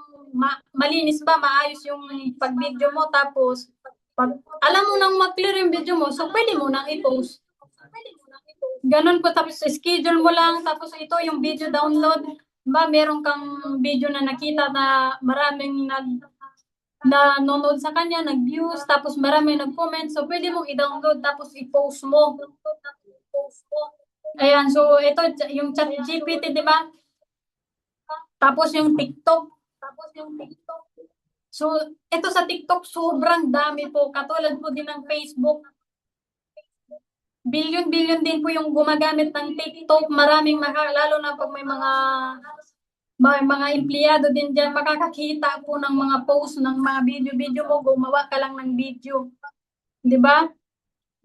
malinis ba, maayos yung pag-video mo. Tapos, pag alam mo nang mag-clear yung video mo, so pwede mo nang i-post. Ganon po, tapos schedule mo lang, tapos ito yung video download, ba meron kang video na nakita na maraming nanonood sa kanya, nag-views, tapos maraming nag-comment, so pwede mong i-download, tapos i-post mo. Ayan, so ito yung chat GPT, di ba? Tapos yung TikTok. So, ito sa TikTok, sobrang dami po. Katulad po din ng Facebook. Billion din po yung gumagamit ng TikTok. Maraming lalo na pag may mga empleyado din dyan, makakakita po ng mga post ng mga video mo, gumawa ka lang ng video. Di ba?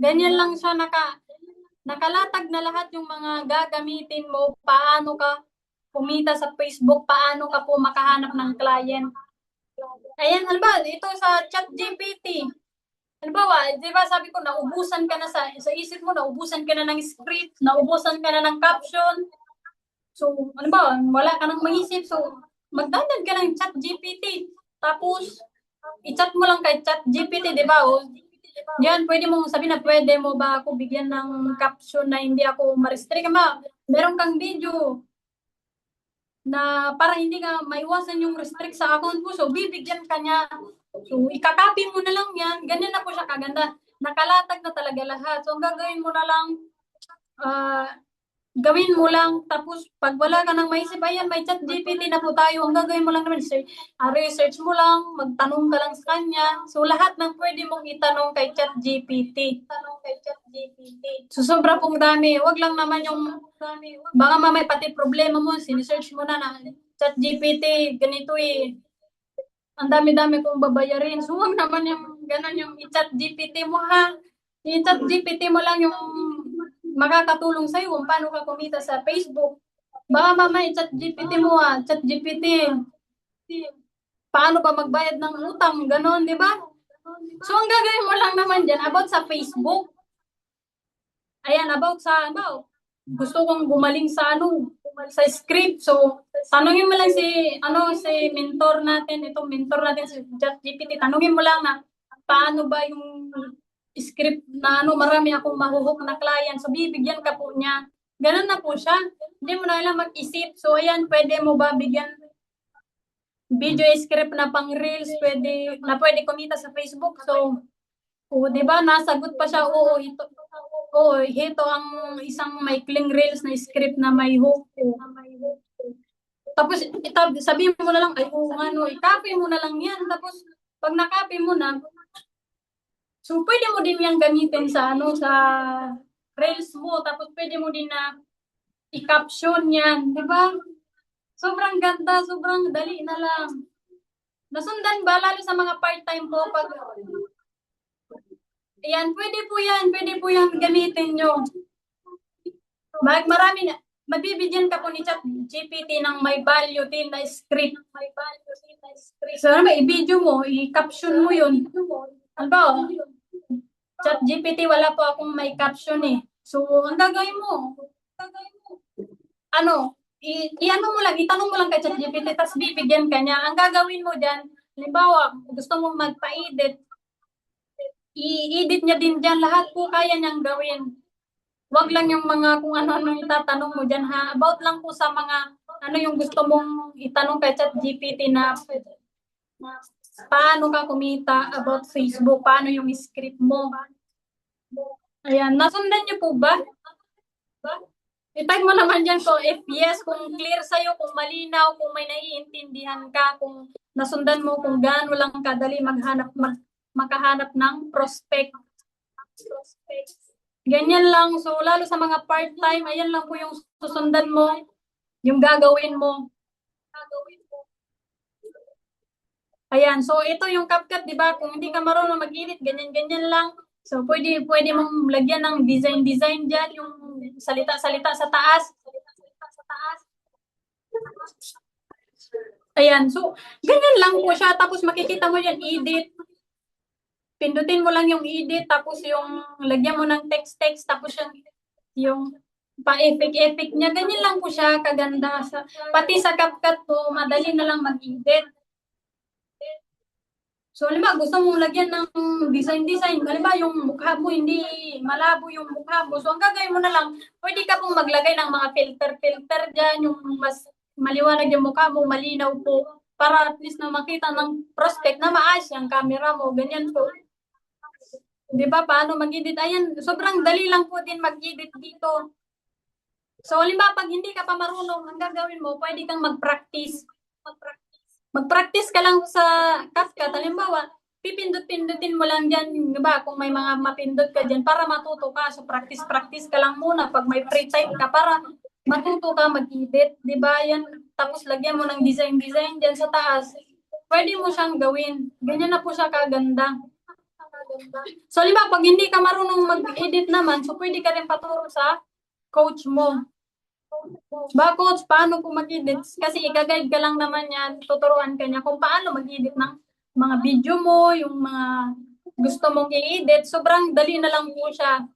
Ganyan lang siya, nakalatag na lahat yung mga gagamitin mo, paano ka kumita sa Facebook, paano ka po makahanap ng client. Ayan, halimbawa, ito sa ChatGPT. Halimbawa, di ba sabi ko, naubusan ka na sa isip mo, naubusan ka na ng script, naubusan ka na ng caption. So, halimbawa, wala ka nang maisip. So, magdadal ka ng ChatGPT. Tapos, i-chat mo lang kay ChatGPT, di ba? O, yan, pwede mong sabihin na pwede mo ba ako bigyan ng caption na hindi ako ma-restrict. Meron kang video na para hindi ka maiwasan yung restrict sa account mo. So, bibigyan ka niya. So, ikakopy mo na lang yan. Ganyan na po siya kaganda. Nakalatag na talaga lahat. So, ang gagawin mo na lang, ah, gawin mo lang, tapos pag wala ka nang maisip, ayan, may chat GPT na po tayo. Ang gagawin mo lang naman, research mo lang, magtanong ka lang sa kanya. So, lahat ng pwede mong itanong kay chat GPT. Tanong kay chat GPT. So, sobra pong dami. Wag lang naman yung, baka mamay pati problema mo, sinesearch mo na chat GPT, ganito eh. Ang dami-dami kong babayarin. So, wag naman yung ganun yung i-chat GPT mo ha. I-chat GPT mo lang yung makakatulong sa'yo kung paano ka kumita sa Facebook. Baka mamaya i-chat GPT mo ha. Chat GPT. Paano ba magbayad ng utang? Ganon, di ba? So, ang gagawin mo lang naman dyan about sa Facebook. Ayan, gusto kong gumaling sa sa script. So, tanungin mo lang si mentor natin, itong mentor natin si ChatGPT, tanungin mo lang na paano ba yung script na marami akong mahuhook na client. So, bibigyan ka po niya. Ganun na po siya. Hindi mo na kailangan mag-isip. So, ayan, pwede mo ba bigyan video script na pang reels, pwede kumita sa Facebook. So, di ba, nasagot pa siya, ito ang isang maikling reels na script na may hook. Tapos, sabihin mo na lang, i-copy mo na lang yan. Tapos, pag na-copy mo na, so, pwede mo din yan gamitin sa reels mo. Tapos, pwede mo din na i-caption yan. Di ba? Sobrang ganda, sobrang dali na lang. Nasundan ba, lalo sa mga part-time po, ayan, pwede po yan gamitin nyo. Marami na, mabibigyan ka po ni Chat GPT ng may value din na script. So, i-video mo, i-caption mo yun. Ano ba? Chat GPT, wala po akong may caption eh. So, ang gagawin mo, i-ano mo lang, itanong mo lang kay Chat GPT, tapos bibigyan ka niya. Ang gagawin mo dyan, halimbawa, gusto mong magpa-edit, i-edit niya din dyan. Lahat po kaya niyang gawin. Wag lang yung mga kung ano-ano itatanong mo dyan ha. About lang po sa mga ano yung gusto mong itanong kay ChatGPT na paano ka kumita about Facebook, paano yung script mo. Ayan, nasundan niyo po ba? I-tag mo naman dyan kung if yes, kung clear sa'yo, kung malinaw, kung may naiintindihan ka, kung nasundan mo, kung gaano lang kadali makahanap ng prospect. Ganyan lang. So, lalo sa mga part-time, ayan lang po yung susundan mo, yung gagawin mo. Ayan. So, ito yung CapCut, di ba? Kung hindi ka marunong mag-edit, ganyan-ganyan lang. So, pwede mong lagyan ng design-design dyan, yung salita-salita sa taas. Ayan. So, ganyan lang po siya. Tapos, makikita mo yan, edit. Pindutin mo lang yung edit, tapos yung lagyan mo ng text, tapos yung pa-epic niya. Ganyan lang po siya, kaganda. Pati sa CapCut po, madali na lang mag-edit. So, halimbawa, gusto mong lagyan ng design. Halimbawa, yung mukha mo, hindi malabo yung mukha mo. So, ang gagawin mo na lang, pwede ka pong maglagay ng mga filter dyan, yung mas maliwanag yung mukha mo, malinaw po, para at least na makita ng prospect na maayos yung camera mo. Ganyan po. Di ba, paano mag-edit? Ayan, sobrang dali lang po din mag-edit dito. So, halimbawa, pag hindi ka pa marunong, ang gagawin mo, pwede kang mag-practice. Mag-practice ka lang sa CapCut. Halimbawa, pipindot-pindutin mo lang dyan, di ba, kung may mga mapindot ka dyan, para matuto ka. So, practice ka lang muna pag may free time ka, para matuto ka mag-edit. Di ba, yan. Tapos, lagyan mo ng design dyan sa taas. Pwede mo siyang gawin. Ganyan na po siya kaganda. So, halimbawa, pag hindi ka marunong mag-edit naman, so pwede ka rin paturo sa coach mo. Bakit? Paano po mag-edit? Kasi i-guide ka lang naman yan, tuturuan ka niya kung paano mag-edit ng mga video mo, yung mga gusto mong i-edit. Sobrang dali na lang po siya.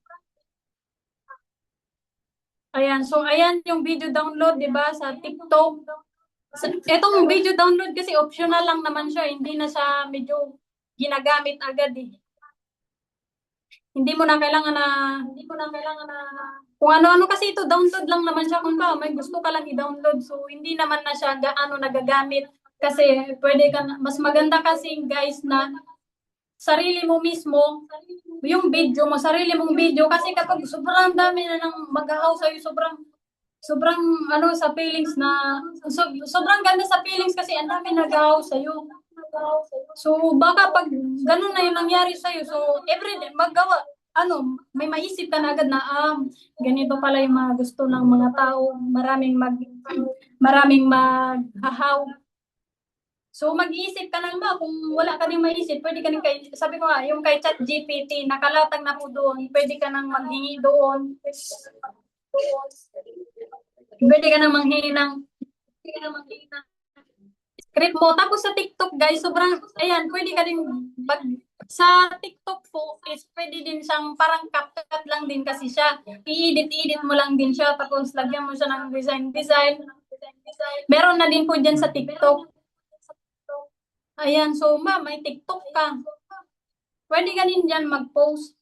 Ayan, so ayan yung video download, di ba, sa TikTok. Itong video download kasi optional lang naman siya, hindi na siya medyo ginagamit agad eh. Hindi mo na kailangan na kung ano-ano kasi ito, download lang naman siya kung ba, may gusto ka lang i-download. So, hindi naman na siya gaano nagagamit. Kasi, pwede ka, mas maganda kasi guys na sarili mo mismo, yung video mo, sarili mong video. Kasi kapag sobrang dami na nang maghahaw sa'yo, sobrang ano sa feelings na, sobrang ganda sa feelings kasi ang dami naghahaw sa'yo. So, baka pag ganun na yung nangyari sa'yo, so, everyday, maggawa, may maisip ka na agad na, ganito pala yung mga gusto ng mga tao, maraming maghahaw. So, mag-iisip ka lang ba, kung wala ka din maisip, pwede ka din sabi ko nga, yung kay ChatGPT, nakalatag na po doon, pwede ka nang maghingi doon. Pwede ka nang manghingi ng script mo. Tapos sa TikTok, guys, sobrang, ayan, pwede ka din, sa TikTok po, is pwede din siyang parang CapCut lang din kasi siya. I-edit mo lang din siya, tapos lagyan mo siya ng design. Meron na din po dyan sa TikTok. Ayan, so may TikTok ka. Pwede ka din dyan mag-post.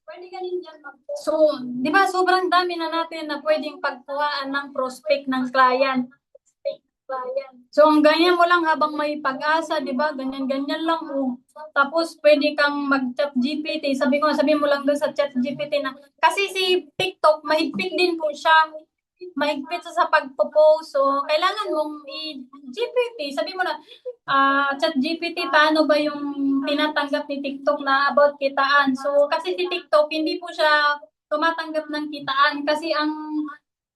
So, di ba, sobrang dami na natin na pwedeng pagkuhaan ng prospect ng client. So, ang ganyan mo lang habang may pag-asa, di ba? Ganyan-ganyan lang. Oh. Tapos, pwede kang mag-chat GPT. Sabi mo lang doon sa chat GPT na, kasi si TikTok, mahigpit din po siya. Mahigpit sa pagpo-post. So, kailangan mong i-GPT. Sabi mo na, chat GPT, paano ba yung tinatanggap ni TikTok na about kitaan? So, kasi si TikTok, hindi po siya tumatanggap ng kitaan. Kasi ang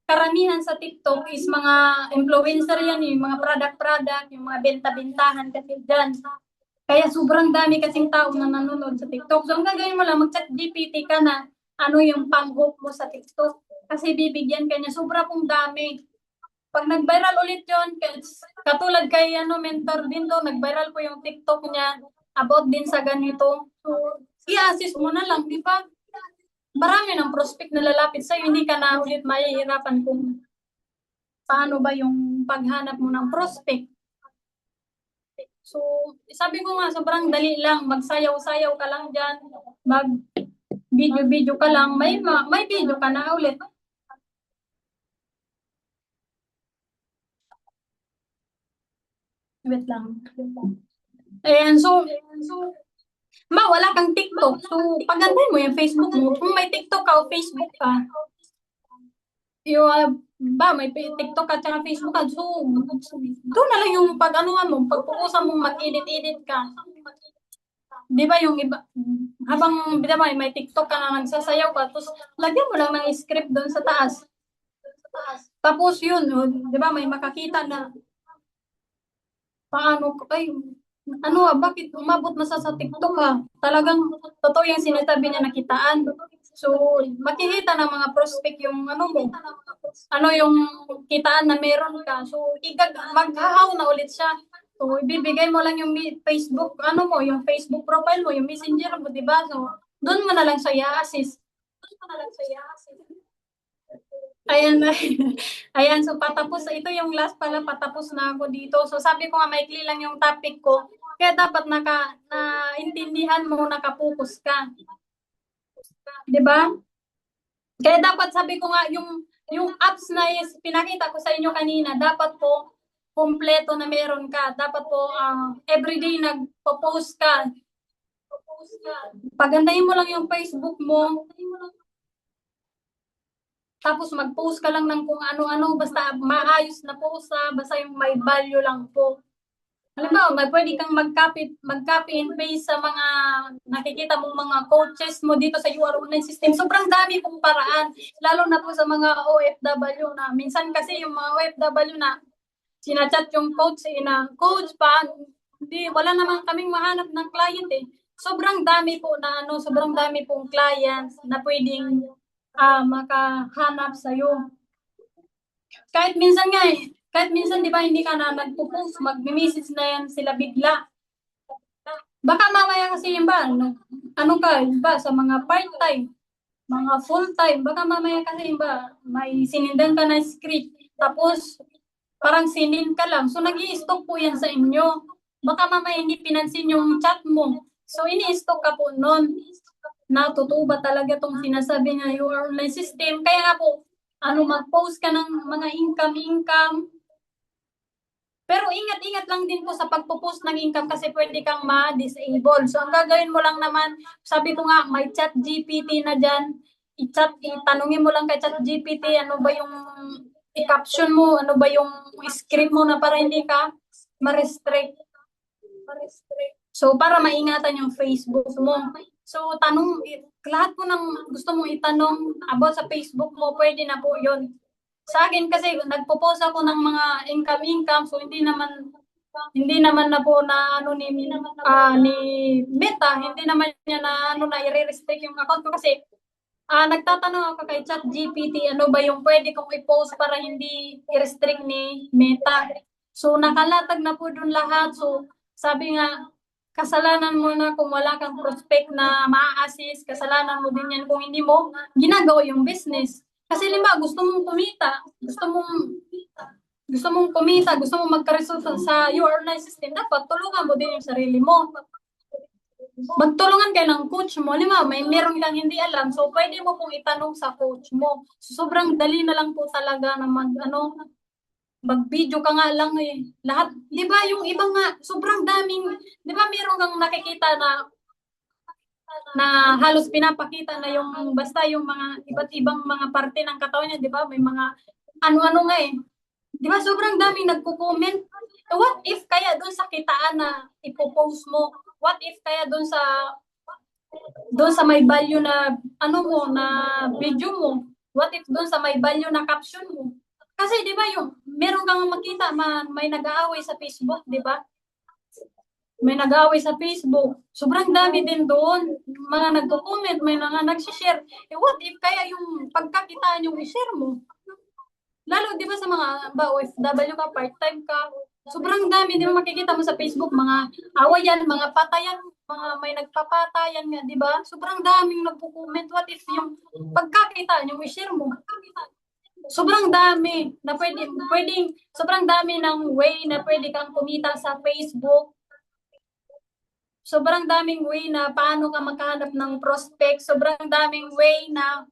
karamihan sa TikTok is mga influencer yan, yung mga product, yung mga benta-bintahan kasi dyan. Kaya sobrang dami kasing tao na nanonood sa TikTok. So, ang gagawin mo lang, mag-chat GPT ka na ano yung pang-hook mo sa TikTok. Kasi bibigyan ka niya, sobra pong dami. Pag nag-viral ulit yun, katulad kay mentor din to, nag-viral po yung TikTok niya about din sa ganito. So, i-assist mo na lang, di ba? Marami ng prospect na lalapit sa'yo, hindi ka na ulit mahihirapan kung paano ba yung paghanap mo ng prospect. So, sabi ko nga, sobrang dali lang, magsayaw-sayaw ka lang dyan, mag-video-video ka lang, may video ka na ulit. Wait lang. Ayan, so, wala kang TikTok. So, pagandahin mo yung Facebook mo. Kung may TikTok ka o Facebook ka, yung, may TikTok ka at Facebook ka, so, doon na lang yung pagpupusan mong mag-edit-edit ka. Di ba yung iba, habang di ba, may TikTok ka na nagsasayaw ka, tapos lagyan mo lang ng script doon sa taas. Tapos yun, di ba, may makakita na, paano, bakit umabot na sa TikTok ha? Talagang totoo yung sinasabi niya nakitaan. So, makikita ng mga prospect yung yung kitaan na meron ka. So, maghahaw na ulit siya. So, ibibigay mo lang yung Facebook, yung Facebook profile mo, yung messenger mo, di ba? So, doon mo na lang siya i-assist. Ayan, ayan, so ito yung last pala, patapos na ako dito. So sabi ko nga, maikli lang yung topic ko, kaya dapat naintindihan mo, nakapokus ka. Di ba? Kaya dapat sabi ko nga, yung apps na pinakita ko sa inyo kanina, dapat po, kompleto na meron ka. Dapat po, everyday nagpo-post ka. Pagandahin mo lang yung Facebook mo, tapos mag-post ka lang ng kung ano-ano, basta maayos na post basta yung may value lang po. Halimbawa, pwede kang mag-copy and paste sa mga nakikita mong mga coaches mo dito sa UR Online System. Sobrang dami pong paraan, lalo na po sa mga OFW na minsan kasi yung mga OFW na sinachat yung coach na, coach pa, hindi, wala naman kaming mahanap ng client eh. Sobrang dami po sobrang dami pong clients na pwedeng makahanap sa'yo. kahit minsan 'di ba hindi ka na nagpo-post, magme-message na yan sila bigla. Baka mamaya kasi yun ba, ano ka, yun ba, sa mga part-time, mga full-time, baka mamaya kasi yun ba, may sinindan ka na script, tapos parang sinin ka lang. So, nag-i-stock po yan sa inyo. Baka mamaya hindi pinansin yung chat mo. So, ini-stock ka po nun. Na totoo ba talaga tong sinasabi nga yung online system? Kaya nga po, mag-post ka ng mga income. Pero ingat-ingat lang din po sa pagpo-post ng income kasi pwede kang ma-disable. So, ang gagawin mo lang naman, sabi ko nga, may chat GPT na dyan. Itanungin mo lang kay chat GPT, ano ba yung i-caption mo, ano ba yung script mo na para hindi ka ma-restrict. So, para maingatan yung Facebook mo. So, lahat po ng gusto mong itanong about sa Facebook mo, pwede na po yun. Sa akin kasi nagpo-post ako ng mga income so hindi naman na po na ni Meta, hindi naman niya na i-restrict yung account ko kasi nagtatanong ako kay ChatGPT ano ba yung pwede kong i-post para hindi i-restrict ni Meta. So nakalatag na po doon lahat. So sabi nga kasalanan mo na kung wala kang prospect na ma-assist, kasalanan mo din yan kung hindi mo ginagawa yung business. Kasi lima, gusto mong magka-resulta sa your online system, dapat tulungan mo din yung sarili mo. Magtulungan kayo ng coach mo. Lima, meron kang hindi alam, so pwede mo pong itanong sa coach mo. So, sobrang dali na lang po talaga na mag-video ka nga lang eh. Lahat, di ba yung iba nga, sobrang daming, di ba meron kang nakikita na halos pinapakita na yung basta yung mga iba't ibang mga parte ng katawan niya, 'di ba? May mga ano-ano nga eh. 'Di ba sobrang daming nagko-comment. What if kaya doon sa kitaan na ipo-post mo? What if kaya doon sa may value na ano mo na video mo? What if doon sa may value na caption mo? Kasi 'di ba yung meron kang makita may nag-aaway sa Facebook, 'di ba? May nag-aaway sa Facebook. Sobrang dami din doon. Mga nagko-comment, may mga nag-share. What if kaya yung pagkakitaan yung i-share mo? Lalo, di ba sa mga OFW ka, part-time ka, sobrang dami, di ba makikita mo sa Facebook, mga awayan, mga patayan, mga may nagpapatayan nga, di ba? Sobrang daming nagko-comment. What if yung pagkakitaan yung i-share mo? Sobrang dami na sobrang dami ng way na pwede kang kumita sa Facebook. Sobrang daming way na paano ka magkahanap ng prospect. Sobrang daming way na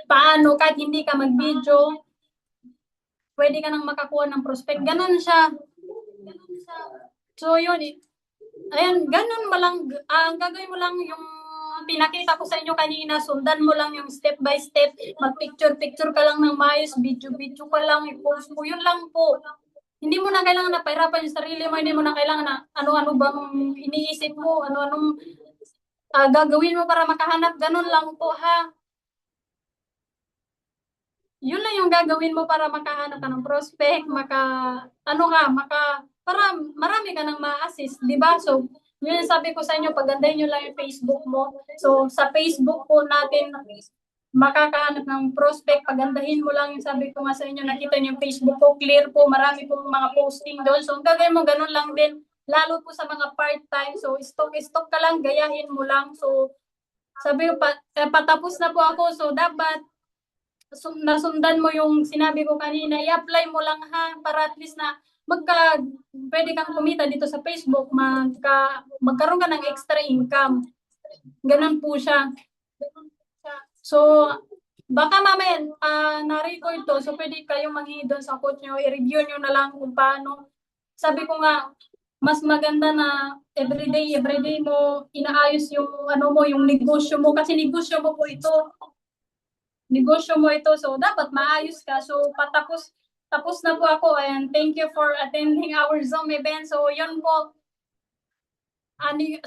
paano kahit hindi ka mag-video, pwede ka nang makakuha ng prospect. Ganun siya. So, yun. Ayan, ganun mo lang. Ang gagawin mo lang yung pinakita ko sa inyo kanina, sundan mo lang yung step by step. Mag-picture ka lang ng maayos, video ka lang, i-post mo. Yun lang po. Hindi mo na kailangan na pahirapan yung sarili mo, hindi mo na kailangan na ano-ano bang iniisip mo, ano-anong gagawin mo para makahanap, ganun lang po ha. Yun lang yung gagawin mo para makahanap ka ng prospect, para marami ka nang ma-assist, di ba? So, yun yung sabi ko sa inyo, pagandahin nyo lang yung Facebook mo. So, sa Facebook po natin, makakahanap ng prospect, pagandahin mo lang yung sabi ko nga sa inyo, nakita niyo yung Facebook ko, clear po, marami pong mga posting doon. So, ang gagawin mo, ganun lang din, lalo po sa mga part-time. So, stock ka lang, gayahin mo lang. So, sabi ko, patapos na po ako, so dapat nasundan mo yung sinabi ko kanina, i-apply mo lang ha, para at least na pwede kang kumita dito sa Facebook, magkaroon ka ng extra income. Ganun po siya. So, baka mamaya na-record to, so pwede kayong manghingi doon sa coach nyo, i-review nyo na lang kung paano. Sabi ko nga, mas maganda na everyday mo inaayos yung yung negosyo mo, kasi negosyo mo po ito. Negosyo mo ito, so dapat maayos ka. So, tapos na po ako, and thank you for attending our Zoom event. So, yun po,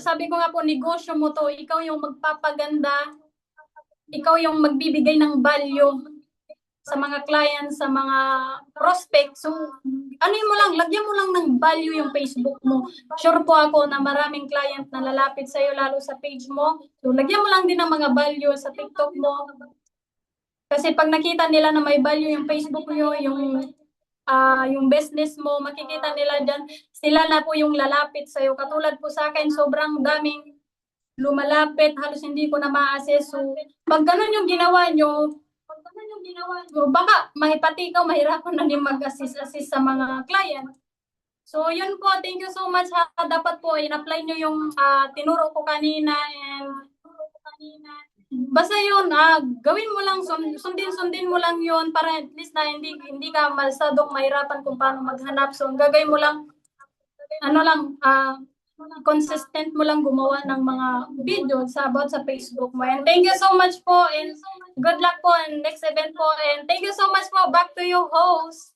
sabi ko nga po, negosyo mo to, ikaw yung magpapaganda, ikaw yung magbibigay ng value sa mga clients, sa mga prospects. So, lagyan mo lang ng value yung Facebook mo. Sure po ako na maraming client na lalapit sa'yo, lalo sa page mo. So, lagyan mo lang din ng mga value sa TikTok mo. Kasi pag nakita nila na may value yung Facebook nyo, yung business mo, makikita nila dyan, sila na po yung lalapit sa'yo. Katulad po sa akin, sobrang daming lumalapit, halos hindi ko na ma-assess. So, pag ganun yung ginawa nyo, baka mahipatikaw, mahirapan na din mag-assist sa mga client. So, yun po. Thank you so much. Ha. Dapat po, in-apply nyo yung tinuro ko kanina. And basta yun, gawin mo lang, sundin mo lang yun para at least na hindi ka masyadong mahirapan kung paano maghanap. So, gagawin mo lang, ano lang, consistent mo lang gumawa ng mga video about sa Facebook mo. And thank you so much po and good luck po and next event po. And thank you so much po. Back to you, host.